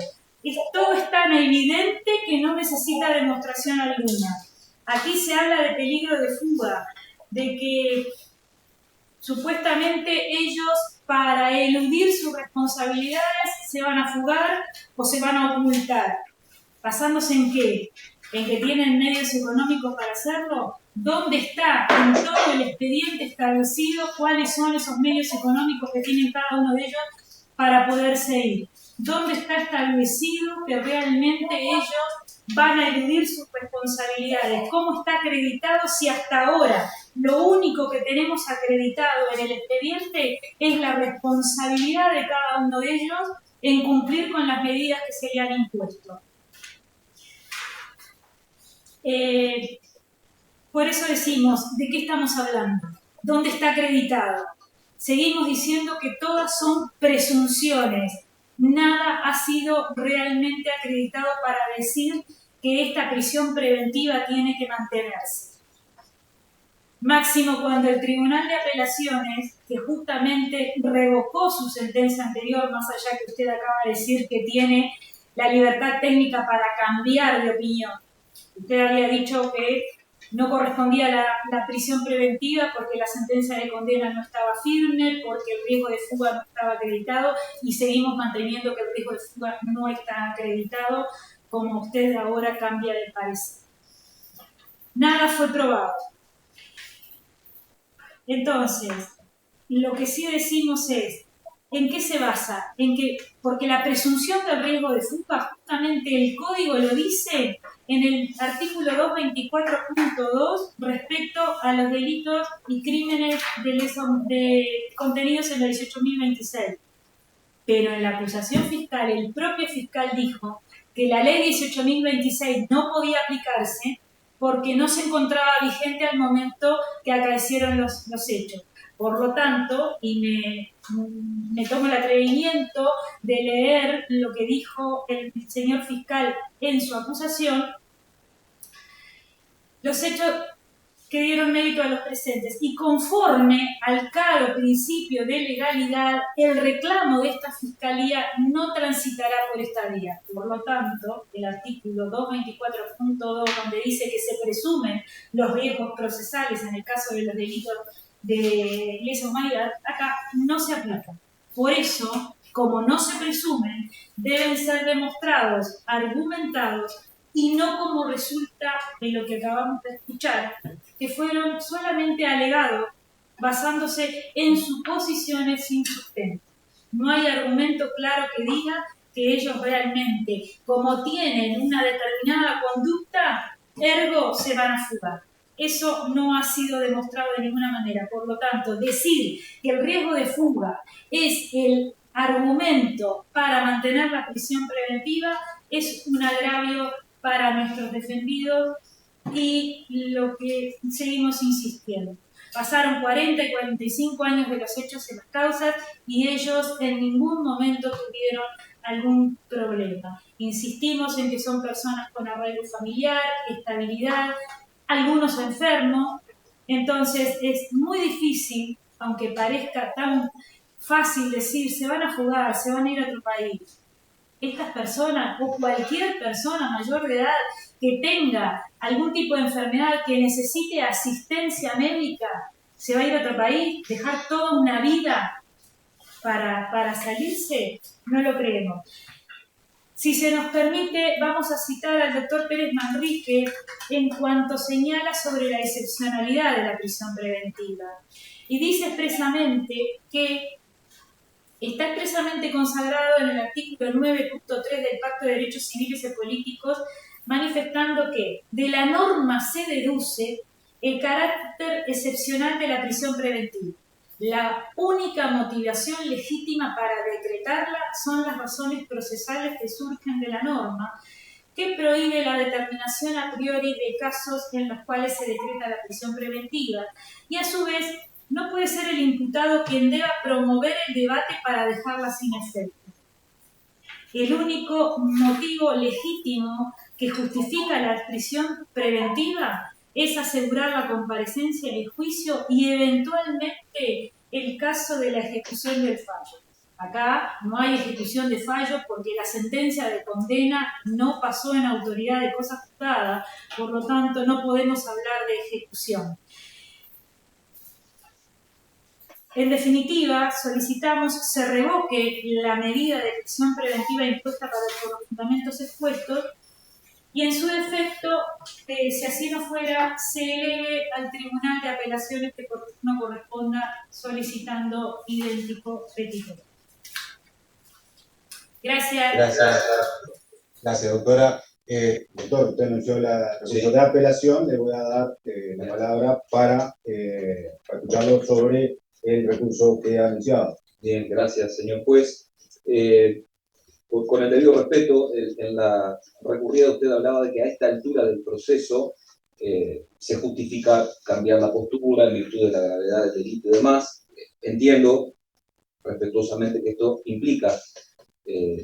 todo es tan evidente que no necesita demostración alguna. Aquí se habla de peligro de fuga, de que supuestamente ellos, para eludir sus responsabilidades, se van a fugar o se van a ocultar. ¿Basándose en qué? ¿En que tienen medios económicos para hacerlo? ¿Dónde está en todo el expediente establecido cuáles son esos medios económicos que tienen cada uno de ellos para poderse ir? ¿Dónde está establecido que realmente ellos van a eludir sus responsabilidades? ¿Cómo está acreditado si hasta ahora lo único que tenemos acreditado en el expediente es la responsabilidad de cada uno de ellos en cumplir con las medidas que se le han impuesto? Por eso decimos, ¿de qué estamos hablando? ¿Dónde está acreditado? Seguimos diciendo que todas son presunciones. Nada ha sido realmente acreditado para decir que esta prisión preventiva tiene que mantenerse. Máximo cuando el Tribunal de Apelaciones, que justamente revocó su sentencia anterior, más allá que usted acaba de decir que tiene la libertad técnica para cambiar de opinión. Usted había dicho que no correspondía la prisión preventiva porque la sentencia de condena no estaba firme, porque el riesgo de fuga no estaba acreditado, y seguimos manteniendo que el riesgo de fuga no está acreditado, como usted ahora cambia de parecer. Nada fue probado. Entonces, lo que sí decimos es, ¿en qué se basa? Porque la presunción del riesgo de fuga, justamente el código lo dice en el artículo 224.2 respecto a los delitos y crímenes contenidos en la 18.026. Pero en la acusación fiscal, el propio fiscal dijo que la ley 18.026 no podía aplicarse porque no se encontraba vigente al momento que acaecieron los hechos. Por lo tanto, y me tomo el atrevimiento de leer lo que dijo el señor fiscal en su acusación, los hechos que dieron mérito a los presentes, y conforme al claro principio de legalidad, el reclamo de esta Fiscalía no transitará por esta vía. Por lo tanto, el artículo 224.2, donde dice que se presumen los riesgos procesales en el caso de los delitos de lesa humanidad, acá no se aplica. Por eso, como no se presumen, deben ser demostrados, argumentados, y no como resulta de lo que acabamos de escuchar, que fueron solamente alegados basándose en suposiciones sin sustento. No hay argumento claro que diga que ellos realmente, como tienen una determinada conducta, ergo se van a fugar. Eso no ha sido demostrado de ninguna manera. Por lo tanto, decir que el riesgo de fuga es el argumento para mantener la prisión preventiva es un agravio para nuestros defendidos, y lo que seguimos insistiendo. Pasaron 40 y 45 años de los hechos en las causas y ellos en ningún momento tuvieron algún problema. Insistimos en que son personas con arraigo familiar, estabilidad, algunos enfermos, entonces es muy difícil, aunque parezca tan fácil decir, se van a fugar, se van a ir a otro país. Estas personas o cualquier persona mayor de edad que tenga algún tipo de enfermedad que necesite asistencia médica, se va a ir a otro país, dejar toda una vida para salirse, no lo creemos. Si se nos permite, vamos a citar al doctor Pérez Manrique en cuanto señala sobre la excepcionalidad de la prisión preventiva. Y dice expresamente que está expresamente consagrado en el artículo 9.3 del Pacto de Derechos Civiles y Políticos, manifestando que de la norma se deduce el carácter excepcional de la prisión preventiva. La única motivación legítima para decretarla son las razones procesales que surgen de la norma, que prohíbe la determinación a priori de casos en los cuales se decreta la prisión preventiva, y a su vez no puede ser el imputado quien deba promover el debate para dejarla sin efecto. El único motivo legítimo que justifica la prisión preventiva es asegurar la comparecencia en el juicio y eventualmente el caso de la ejecución del fallo. Acá no hay ejecución de fallo porque la sentencia de condena no pasó en autoridad de cosa juzgada, por lo tanto no podemos hablar de ejecución. En definitiva, solicitamos se revoque la medida de prisión preventiva impuesta por los fundamentos expuestos y en su defecto, si así no fuera, se eleve al Tribunal de Apelaciones que no corresponda solicitando idéntico petitorio. Gracias. Gracias, doctora. Doctor, usted anunció la recurso de apelación, le voy a dar la palabra para escucharlo sobre el recurso que ha anunciado. Bien, gracias, señor juez. Con el debido respeto, en la recurrida usted hablaba de que a esta altura del proceso se justifica cambiar la postura en virtud de la gravedad del delito y demás. Entiendo respetuosamente que esto implica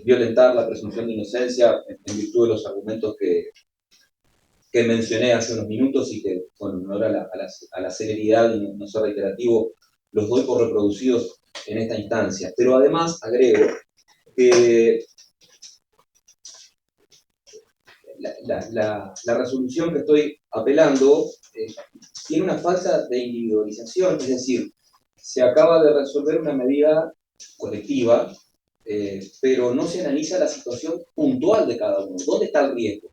violentar la presunción de inocencia en virtud de los argumentos que mencioné hace unos minutos y que, con honor a la celeridad y no ser reiterativo, los doy por reproducidos en esta instancia. Pero además agrego que la resolución que estoy apelando tiene una falta de individualización, es decir, se acaba de resolver una medida colectiva, pero no se analiza la situación puntual de cada uno. ¿Dónde está el riesgo?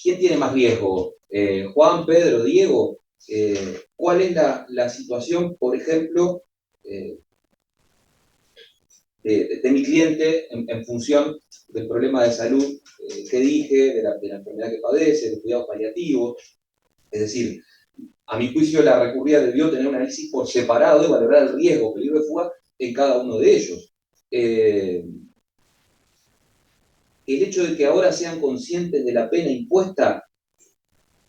¿Quién tiene más riesgo? ¿Juan, Pedro, Diego? ¿Cuál es la situación, por ejemplo, de mi cliente en función del problema de salud que dije, de la enfermedad que padece, de cuidados paliativos? Es decir, a mi juicio la recurrida debió tener un análisis por separado y valorar el riesgo, peligro de fuga en cada uno de ellos. El hecho de que ahora sean conscientes de la pena impuesta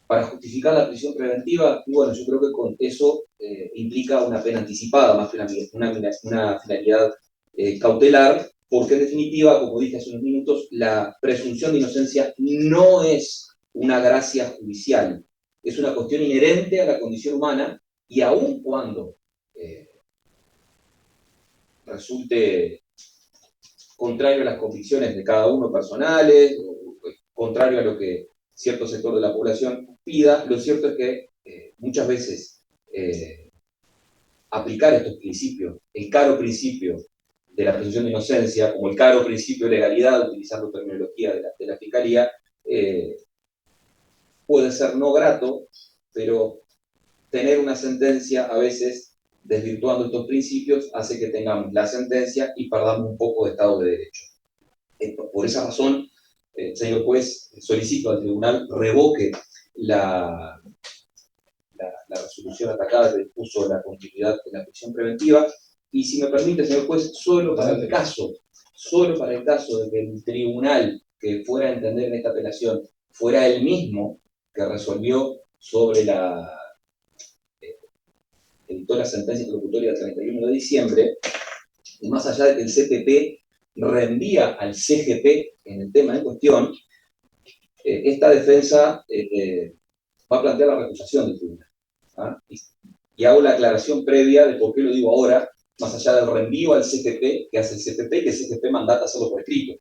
para justificar la prisión preventiva, y bueno, yo creo que con eso implica una pena anticipada, más que una finalidad cautelar, porque en definitiva, como dije hace unos minutos, la presunción de inocencia no es una gracia judicial, es una cuestión inherente a la condición humana, y aun cuando resulte contrario a las convicciones de cada uno personales, o contrario a lo que cierto sector de la población pida, lo cierto es que muchas veces aplicar estos principios, el caro principio de la presunción de inocencia, como el caro principio de legalidad, utilizando terminología de la Fiscalía, puede ser no grato, pero tener una sentencia a veces desvirtuando estos principios hace que tengamos la sentencia y perdamos un poco de Estado de Derecho. Por esa razón, señor juez, solicito al tribunal revoque la resolución atacada que dispuso la continuidad de la prisión preventiva, y si me permite, señor juez, solo para el caso de que el tribunal que fuera a entender en esta apelación fuera el mismo que resolvió sobre editó la sentencia interlocutoria del 31 de diciembre, y más allá de que el CPP reenvía al CGP en el tema en cuestión, esta defensa va a plantear la recusación del tribunal. ¿Ah? Y hago la aclaración previa de por qué lo digo ahora, más allá del reenvío al CGP, que hace el CGP, que el CGP mandata hacerlo por escrito.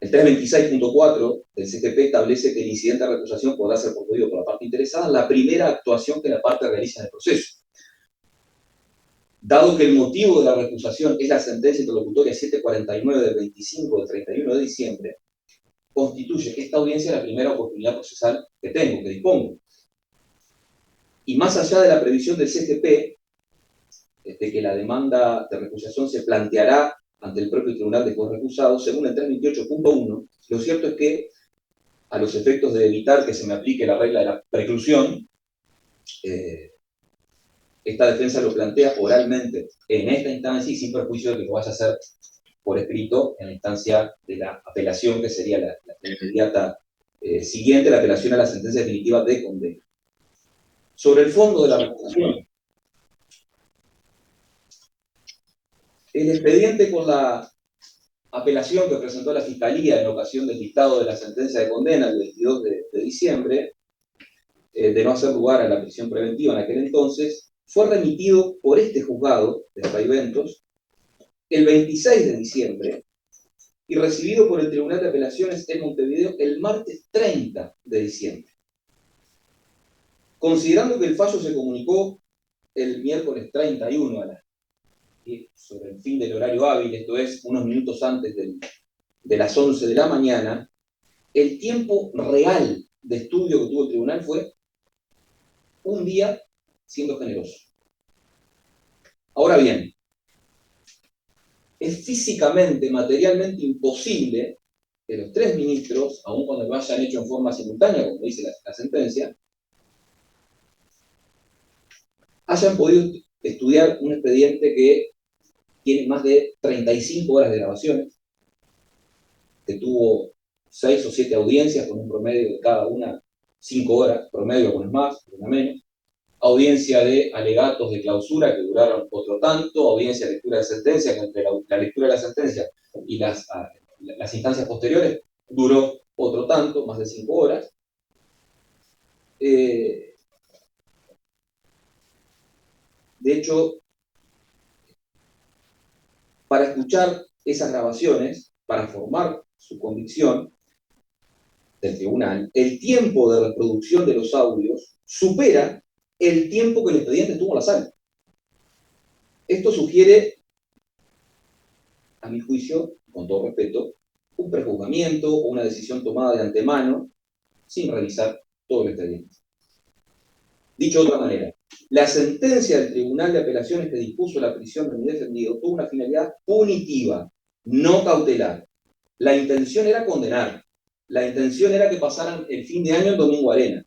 El 326.4 del CGP establece que el incidente de recusación podrá ser concluido por la parte interesada en la primera actuación que la parte realiza en el proceso. Dado que el motivo de la recusación es la sentencia interlocutoria 749 del 25 del 31 de diciembre, constituye esta audiencia la primera oportunidad procesal que tengo, que dispongo. Y más allá de la previsión del CGP, de que la demanda de recusación se planteará ante el propio tribunal de juez recusado, según el 328.1, lo cierto es que, a los efectos de evitar que se me aplique la regla de la preclusión, esta defensa lo plantea oralmente en esta instancia y sin perjuicio de que lo vaya a hacer por escrito en la instancia de la apelación, que sería la inmediata siguiente, la apelación a la sentencia definitiva de condena. Sobre el fondo de la recusación, el expediente con la apelación que presentó la Fiscalía en ocasión del dictado de la sentencia de condena el 22 de diciembre, de no hacer lugar a la prisión preventiva en aquel entonces, fue remitido por este juzgado de Fraiventos el 26 de diciembre y recibido por el Tribunal de Apelaciones en Montevideo el martes 30 de diciembre. Considerando que el fallo se comunicó el miércoles 31 a las 10, sobre el fin del horario hábil, esto es, unos minutos antes de las 11 de la mañana, el tiempo real de estudio que tuvo el tribunal fue un día, siendo generoso. Ahora bien, es físicamente, materialmente imposible que los tres ministros, aun cuando lo hayan hecho en forma simultánea, como dice la sentencia, hayan podido estudiar un expediente que tiene más de 35 horas de grabaciones, que tuvo 6 o 7 audiencias con un promedio de cada una 5 horas, promedio algunas más, algunas menos, audiencia de alegatos de clausura que duraron otro tanto, audiencia de lectura de sentencia, que entre la lectura de la sentencia y las instancias posteriores duró otro tanto, más de 5 horas. De hecho, para escuchar esas grabaciones, para formar su convicción, del tribunal, el tiempo de reproducción de los audios supera el tiempo que el expediente estuvo en la sala. Esto sugiere, a mi juicio, con todo respeto, un prejuzgamiento o una decisión tomada de antemano sin revisar todo el expediente. Dicho de otra manera, la sentencia del Tribunal de Apelaciones que dispuso la prisión de mi defendido tuvo una finalidad punitiva, no cautelar. La intención era condenar. La intención era que pasaran el fin de año en Domingo Arena.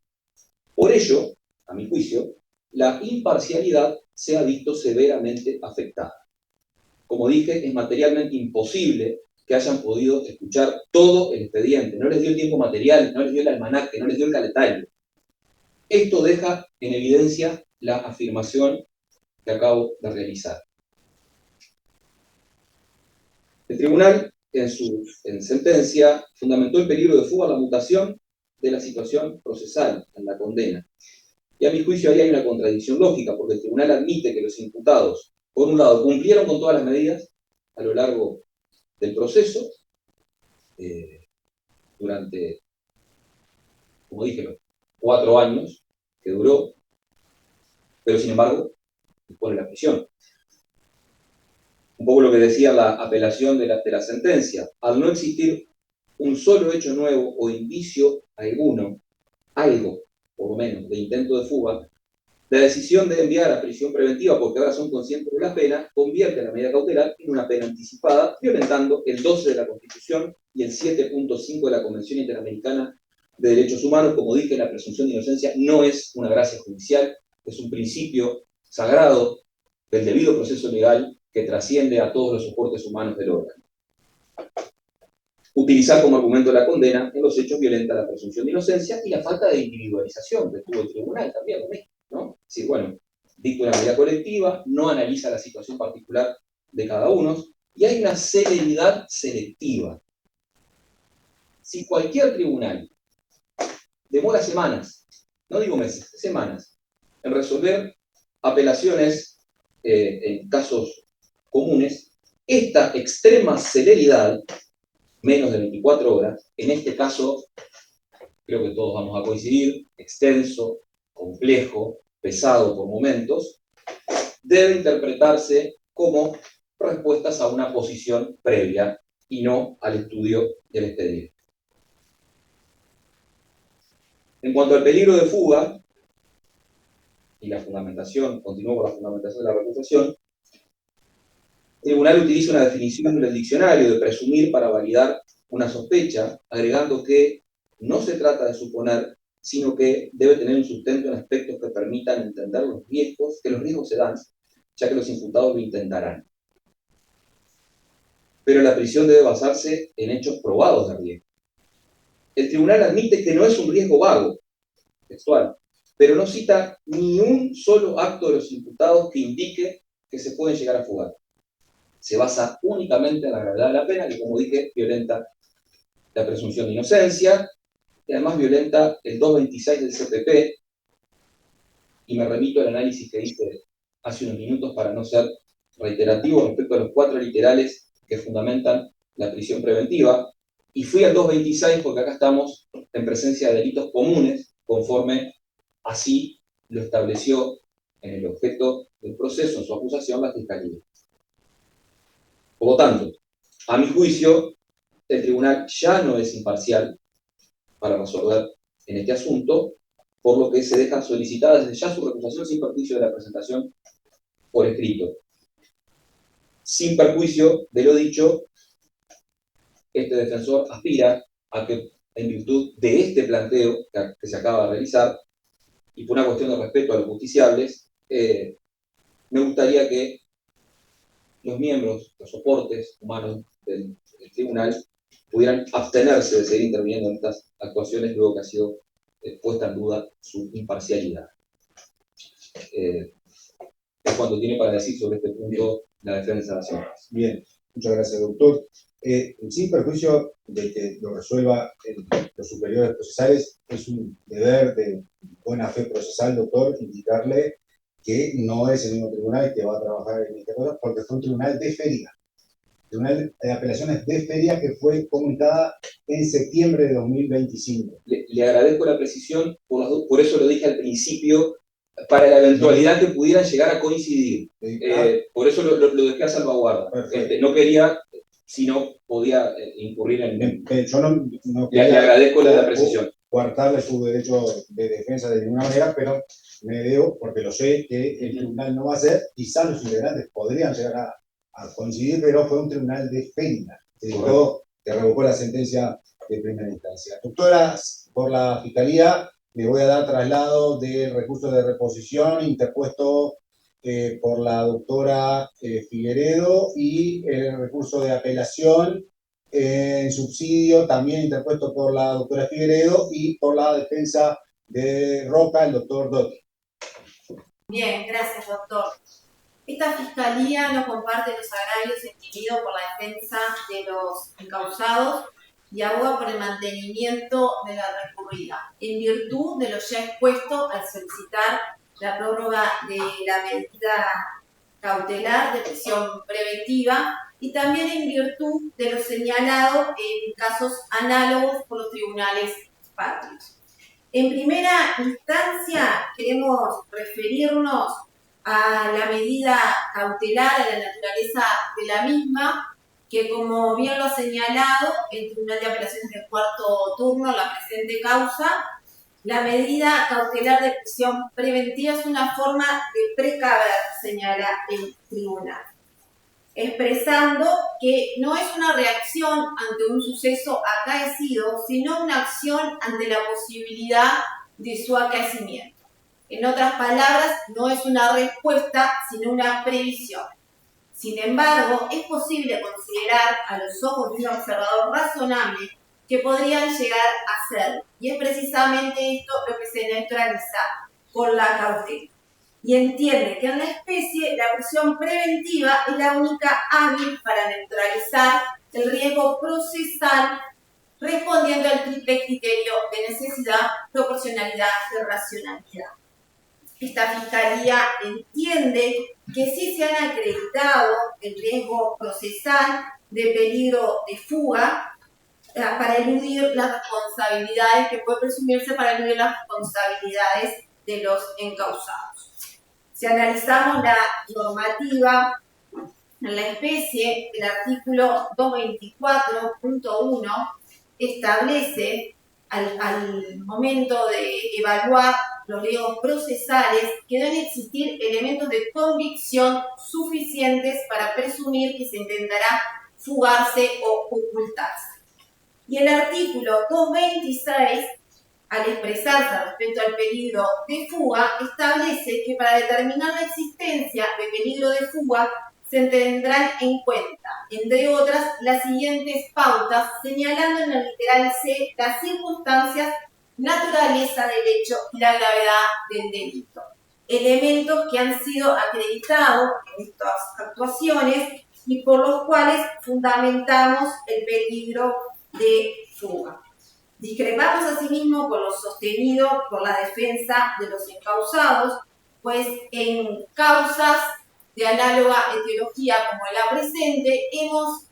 Por ello, a mi juicio, la imparcialidad se ha visto severamente afectada. Como dije, es materialmente imposible que hayan podido escuchar todo el expediente. No les dio el tiempo material, no les dio el almanaque, no les dio el calendario. Esto deja en evidencia la afirmación que acabo de realizar. El tribunal, en sentencia, fundamentó el peligro de fuga a la mutación de la situación procesal en la condena. Y a mi juicio ahí hay una contradicción lógica, porque el tribunal admite que los imputados, por un lado, cumplieron con todas las medidas a lo largo del proceso, durante, como dije, los 4 años que duró, pero sin embargo, dispone la prisión. Un poco lo que decía la apelación de la sentencia. Al no existir un solo hecho nuevo o indicio alguno, algo, por lo menos, de intento de fuga, la decisión de enviar a prisión preventiva, porque ahora son conscientes de la pena, convierte a la medida cautelar en una pena anticipada, violentando el 12 de la Constitución y el 7.5 de la Convención Interamericana de Derechos Humanos. Como dije, la presunción de inocencia no es una gracia judicial, es un principio sagrado del debido proceso legal que trasciende a todos los soportes humanos del órgano. Utilizar como argumento la condena en los hechos violenta la presunción de inocencia y la falta de individualización que tuvo el tribunal también, lo mismo, ¿no? Es decir, bueno, dicta una medida colectiva, no analiza la situación particular de cada uno, y hay una celeridad selectiva. Si cualquier tribunal demora semanas, no digo meses, semanas, en resolver apelaciones en casos comunes, esta extrema celeridad, menos de 24 horas, en este caso, creo que todos vamos a coincidir, extenso, complejo, pesado por momentos, debe interpretarse como respuestas a una posición previa y no al estudio del expediente. En cuanto al peligro de fuga, y la fundamentación, continúo con la fundamentación de la recusación, el tribunal utiliza una definición del diccionario de presumir para validar una sospecha, agregando que no se trata de suponer, sino que debe tener un sustento en aspectos que permitan entender los riesgos, que los riesgos se dan, ya que los imputados lo intentarán. Pero la prisión debe basarse en hechos probados de riesgo. El tribunal admite que no es un riesgo vago, textual, pero no cita ni un solo acto de los imputados que indique que se pueden llegar a fugar. Se basa únicamente en la gravedad de la pena, que, como dije, violenta la presunción de inocencia, y además violenta el 226 del CPP, y me remito al análisis que hice hace unos minutos para no ser reiterativo respecto a los 4 literales que fundamentan la prisión preventiva, y fui al 226 porque acá estamos en presencia de delitos comunes, conforme así lo estableció en el objeto del proceso, en su acusación, la Fiscalía. Por lo tanto, a mi juicio, el tribunal ya no es imparcial para resolver en este asunto, por lo que se deja solicitada desde ya su recusación sin perjuicio de la presentación por escrito. Sin perjuicio de lo dicho, este defensor aspira a que, en virtud de este planteo que se acaba de realizar, y por una cuestión de respeto a los justiciables, me gustaría que los miembros, los soportes humanos del tribunal pudieran abstenerse de seguir interviniendo en estas actuaciones luego que ha sido puesta en duda su imparcialidad. Es cuanto tiene para decir sobre este punto la defensa nacional. Bien, muchas gracias, doctor. Sin perjuicio de que lo resuelva los superiores procesales, es un deber de buena fe procesal, doctor, indicarle que no es el mismo tribunal que va a trabajar en esta cosa, porque fue un tribunal de feria. Tribunal de Apelaciones de Feria, que fue comunicada en septiembre de 2025. Le agradezco la precisión, por eso lo dije al principio, para la eventualidad que pudieran llegar a coincidir. Por eso lo dejé a salvaguarda. No quería, si no podía incurrir en... Yo no le agradezco la precisión. Coartarle su derecho de defensa de ninguna manera, pero me veo, porque lo sé, que el tribunal no va a ser, quizás los integrantes podrían llegar a coincidir, pero fue un tribunal de feria que revocó la sentencia de primera instancia. Doctoras, por la Fiscalía, le voy a dar traslado del recurso de reposición interpuesto por la doctora Figueredo y el recurso de apelación en subsidio también interpuesto por la doctora Figueredo y por la defensa de Roca, el doctor Dotti. Bien, gracias, doctor. Esta Fiscalía no comparte los agravios exhibidos por la defensa de los encausados y aboga por el mantenimiento de la recurrida, en virtud de lo ya expuesto al solicitar la prórroga de la medida cautelar de prisión preventiva y también en virtud de lo señalado en casos análogos por los tribunales patrios. En primera instancia, queremos referirnos a la medida cautelar, a la naturaleza de la misma, que como bien lo ha señalado el Tribunal de Apelaciones del cuarto turno, la presente causa, la medida cautelar de prisión preventiva es una forma de precaver, señala el tribunal, expresando que no es una reacción ante un suceso acaecido, sino una acción ante la posibilidad de su acaecimiento. En otras palabras, no es una respuesta, sino una previsión. Sin embargo, es posible considerar a los ojos de un observador razonable que podrían llegar a ser, y es precisamente esto lo que se neutraliza por la cautela. Y entiende que en la especie la prisión preventiva es la única hábil para neutralizar el riesgo procesal respondiendo al triple criterio de necesidad, proporcionalidad y racionalidad. Esta Fiscalía entiende que sí se han acreditado el riesgo procesal de peligro de fuga para eludir las responsabilidades, que puede presumirse para eludir las responsabilidades de los encausados. Si analizamos la normativa en la especie, el artículo 224.1 establece al momento de evaluar los riesgos procesales que deben existir elementos de convicción suficientes para presumir que se intentará fugarse o ocultarse. Y el artículo 226, al expresarse respecto al peligro de fuga, establece que para determinar la existencia de peligro de fuga se tendrán en cuenta, entre otras, las siguientes pautas, señalando en el literal C las circunstancias, naturaleza del hecho y la gravedad del delito. Elementos que han sido acreditados en estas actuaciones y por los cuales fundamentamos el peligro de fuga. Discrepamos asimismo con lo sostenido por la defensa de los encausados, pues en causas de análoga etiología como la presente, hemos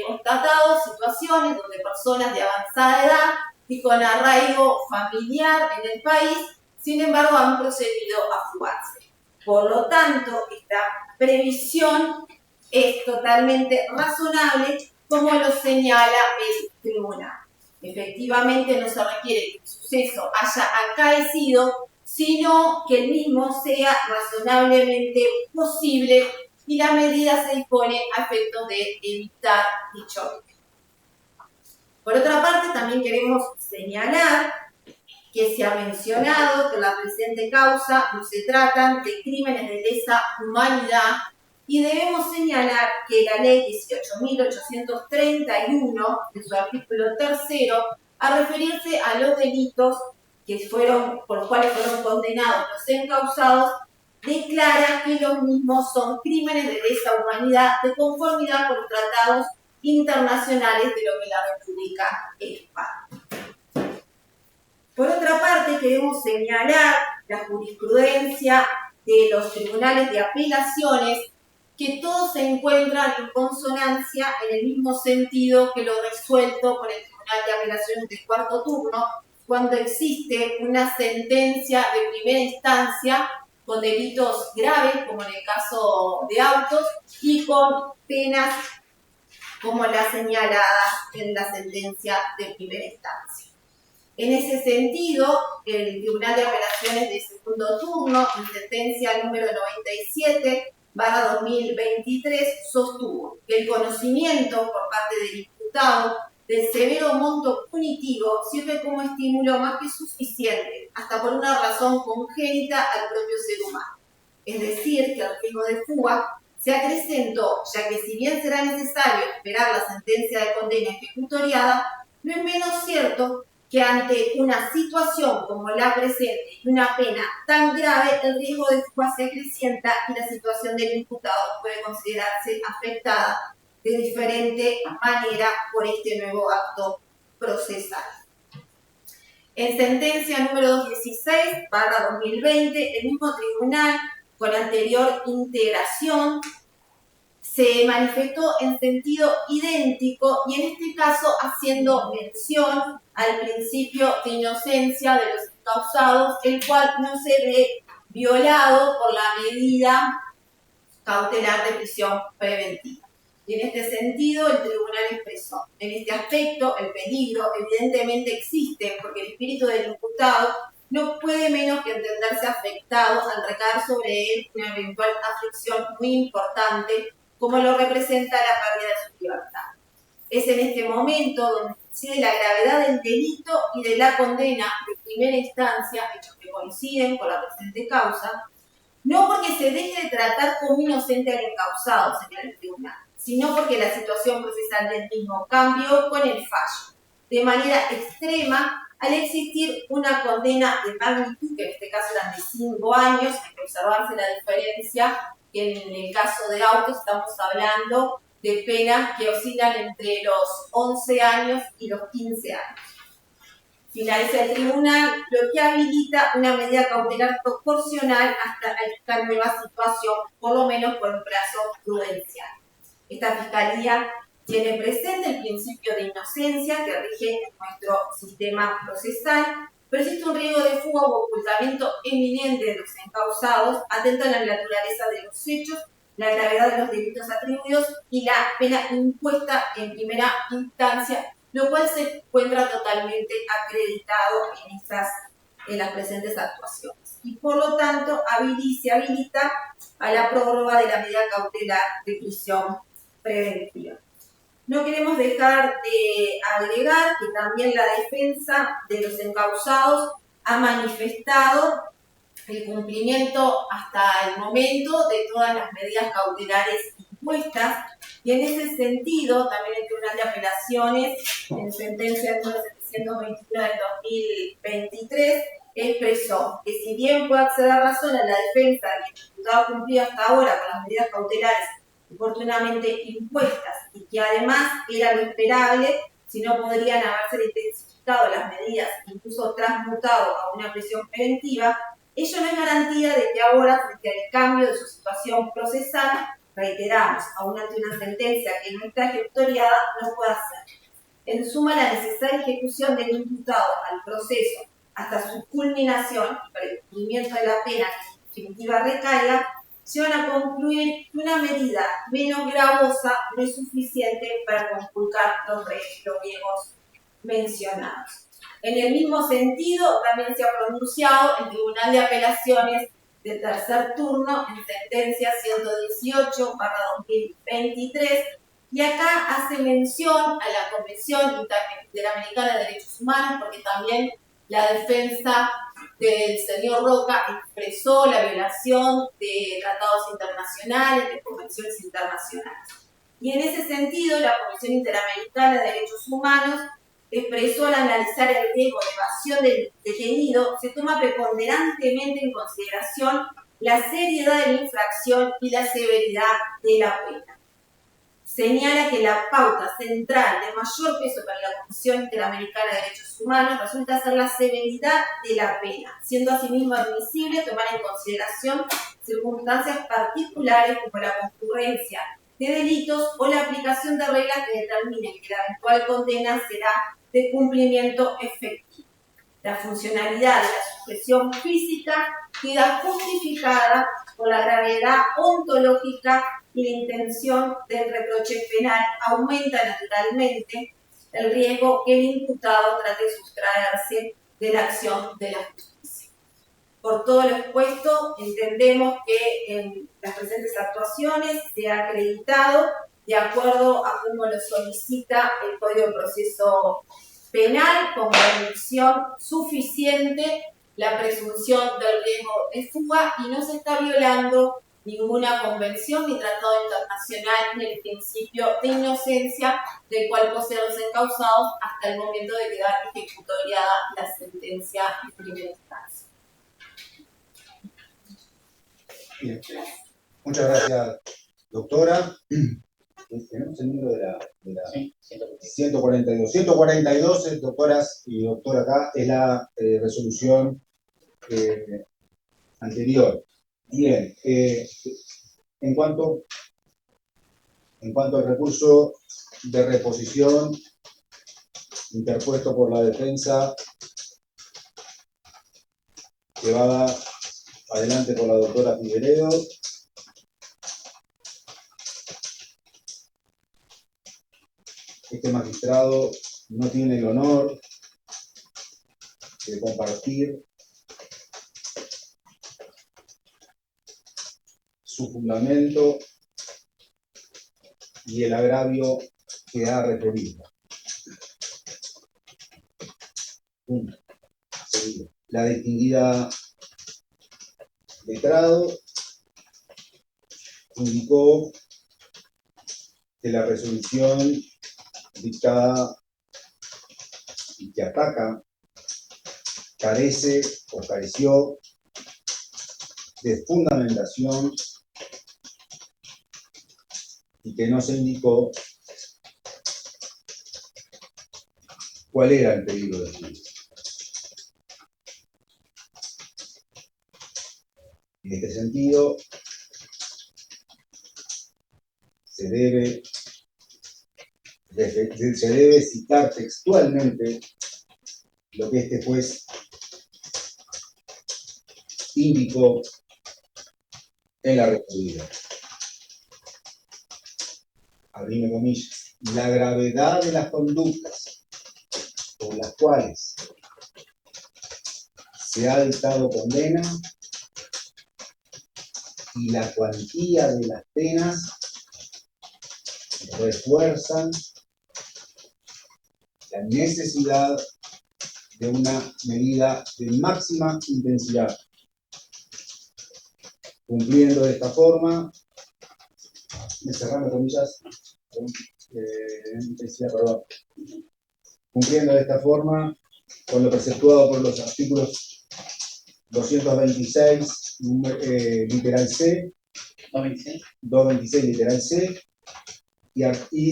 constatado situaciones donde personas de avanzada edad y con arraigo familiar en el país, sin embargo, han procedido a fugarse. Por lo tanto, esta previsión es totalmente razonable, como lo señala el tribunal. Efectivamente, no se requiere que el suceso haya acaecido, sino que el mismo sea razonablemente posible y la medida se dispone a efectos de evitar dicho hecho. Por otra parte, también queremos señalar que se ha mencionado que la presente causa no se tratan de crímenes de lesa humanidad y debemos señalar que la ley 18.831, en su artículo 3, a referirse a los delitos por los cuales fueron condenados los encausados, declara que los mismos son crímenes de lesa humanidad de conformidad con los tratados internacionales de lo que la República es parte. Por otra parte, queremos señalar la jurisprudencia de los tribunales de apelaciones que todos se encuentran en consonancia en el mismo sentido que lo resuelto por el Tribunal de Apelaciones del cuarto turno, cuando existe una sentencia de primera instancia con delitos graves, como en el caso de autos, y con penas como las señaladas en la sentencia de primera instancia. En ese sentido, el Tribunal de Apelaciones de segundo turno, en sentencia número 97/2023, sostuvo que el conocimiento por parte del imputado del severo monto punitivo sirve como estímulo más que suficiente, hasta por una razón congénita al propio ser humano. Es decir, que el riesgo de fuga se acrecentó, ya que si bien será necesario esperar la sentencia de condena ejecutoriada, no es menos cierto que ante una situación como la presente y una pena tan grave, el riesgo de fuga se acrecienta y la situación del imputado puede considerarse afectada de diferente manera por este nuevo acto procesal. En sentencia número 216/2020, el mismo tribunal, con anterior integración, se manifestó en sentido idéntico y en este caso haciendo mención al principio de inocencia de los encausados, el cual no se ve violado por la medida cautelar de prisión preventiva. Y en este sentido, el tribunal expresó: en este aspecto, el peligro evidentemente existe porque el espíritu del imputado no puede menos que entenderse afectado al recaer sobre él una eventual aflicción muy importante, como lo representa la pérdida de su libertad. Es en este momento donde incide la gravedad del delito y de la condena de primera instancia, hechos que coinciden con la presente causa, no porque se deje de tratar como inocente al encausado, señala el tribunal, sino porque la situación procesal del mismo cambió con el fallo, de manera extrema, al existir una condena de magnitud, que en este caso eran de 5 años, hay que observarse la diferencia, que en el caso de autos estamos hablando de penas que oscilan entre los 11 años y los 15 años. Finaliza el tribunal, lo que habilita una medida cautelar proporcional hasta esta nueva situación, por lo menos por un plazo prudencial. Esta Fiscalía tiene presente el principio de inocencia que rige nuestro sistema procesal, pero existe un riesgo de fuga o ocultamiento eminente de los encausados, atento a la naturaleza de los hechos, la gravedad de los delitos atribuidos y la pena impuesta en primera instancia, lo cual se encuentra totalmente acreditado en las presentes actuaciones. Y por lo tanto, se habilita a la prórroga de la medida cautelar de prisión preventiva. No queremos dejar de agregar que también la defensa de los encausados ha manifestado el cumplimiento hasta el momento de todas las medidas cautelares impuestas, y en ese sentido también el Tribunal de Apelaciones, en sentencia número 721 del 2023, expresó que si bien puede acceder razón a la defensa de que el imputado cumplía hasta ahora con las medidas cautelares oportunamente impuestas y que además era lo esperable, si no podrían haberse intensificado las medidas, incluso transmutado a una prisión preventiva, ello no es garantía de que ahora, frente al cambio de su situación procesal, reiteramos, aún ante una sentencia que no está ejecutoriada, no pueda ser. En suma, la necesaria ejecución del imputado al proceso hasta su culminación y para el cumplimiento de la pena que en definitiva recaiga, llevan a concluir que una medida menos gravosa no es suficiente para conculcar los riesgos mencionados. En el mismo sentido, también se ha pronunciado el Tribunal de Apelaciones de tercer turno en sentencia 118/2023, y acá hace mención a la Convención Interamericana de Derechos Humanos, porque también la defensa del señor Roca expresó la violación de tratados internacionales, de convenciones internacionales. Y en ese sentido, la Convención Interamericana de Derechos Humanos expresó al analizar el riesgo de evasión del detenido, se toma preponderantemente en consideración la seriedad de la infracción y la severidad de la pena. señala que la pauta central de mayor peso para la Comisión Interamericana de Derechos Humanos resulta ser la severidad de la pena, siendo asimismo admisible tomar en consideración circunstancias particulares como la concurrencia de delitos o la aplicación de reglas que determinen que la eventual condena será de cumplimiento efectivo. La funcionalidad de la sujeción física queda justificada por la gravedad ontológica y la intención del reproche penal aumenta naturalmente el riesgo que el imputado trate de sustraerse de la acción de la justicia. Por todo lo expuesto, entendemos que en las presentes actuaciones se ha acreditado, de acuerdo a cómo lo solicita el Código de Proceso Penal, como reducción suficiente la presunción del riesgo de fuga y no se está violando ninguna convención ni tratado internacional ni el principio de inocencia del cual poseen los encausados hasta el momento de quedar ejecutoriada la sentencia en primera instancia. Bien. Muchas gracias, doctora. Tenemos el número de la Sí, 142. 142, doctoras y doctor acá, es la resolución anterior. Bien, en cuanto al recurso de reposición interpuesto por la defensa, llevada adelante por la doctora Figueredo, este magistrado no tiene el honor de compartir su fundamento y el agravio que ha referido. La distinguida letrado indicó que la resolución dictada y que ataca carece o careció de fundamentación y que no se indicó cuál era el peligro de fuga. En este sentido, se debe citar textualmente lo que este juez indicó en la referida. Abrime comillas. La gravedad de las conductas por las cuales se ha dictado condena y la cuantía de las penas refuerzan la necesidad de una medida de máxima intensidad. Cumpliendo de esta forma, cumpliendo de esta forma con lo preceptuado por los artículos 226, literal C, 226 literal C y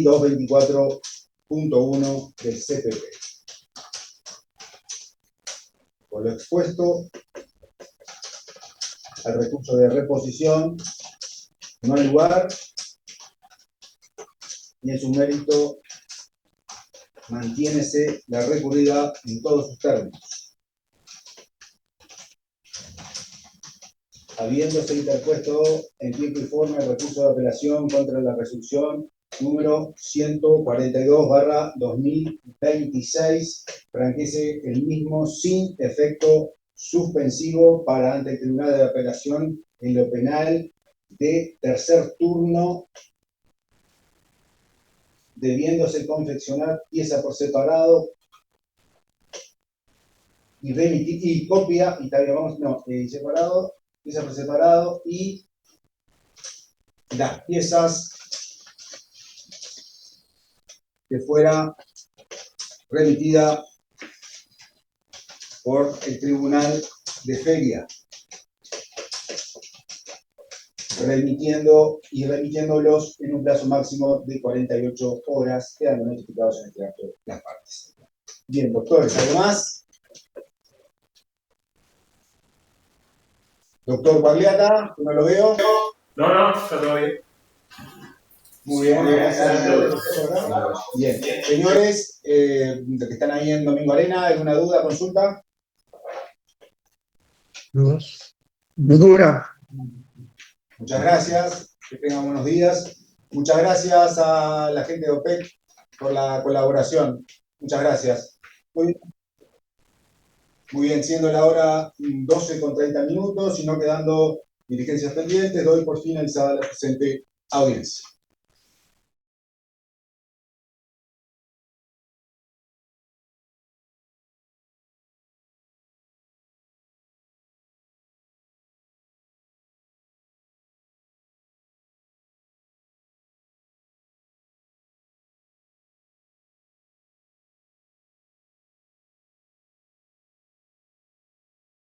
224.1 del CPP. Por lo expuesto, al recurso de reposición no hay lugar y en su mérito mantiénese la recurrida en todos sus términos. Habiéndose interpuesto en tiempo y forma el recurso de apelación contra la resolución número 142/2026, franquece el mismo sin efecto suspensivo para ante el Tribunal de Apelación en lo penal de tercer turno, debiéndose confeccionar pieza por separado y remitir y copia, y también separado, pieza por separado, y las piezas que fuera remitida por el Tribunal de Feria. remitiéndolos en un plazo máximo de 48 horas, quedando notificados en este acto las partes. Bien, doctores, ¿algo más? Doctor Pagliata, no lo veo. No, está todo bien. Muy bien, gracias. Bien, señores, que están ahí en Domingo Arena, ¿alguna duda, consulta? Dura. Muchas gracias, que tengan buenos días. Muchas gracias a la gente de OPEC por la colaboración. Muchas gracias. Muy bien, siendo la hora 12:30, y no quedando diligencias pendientes, doy por finalizada la presente audiencia.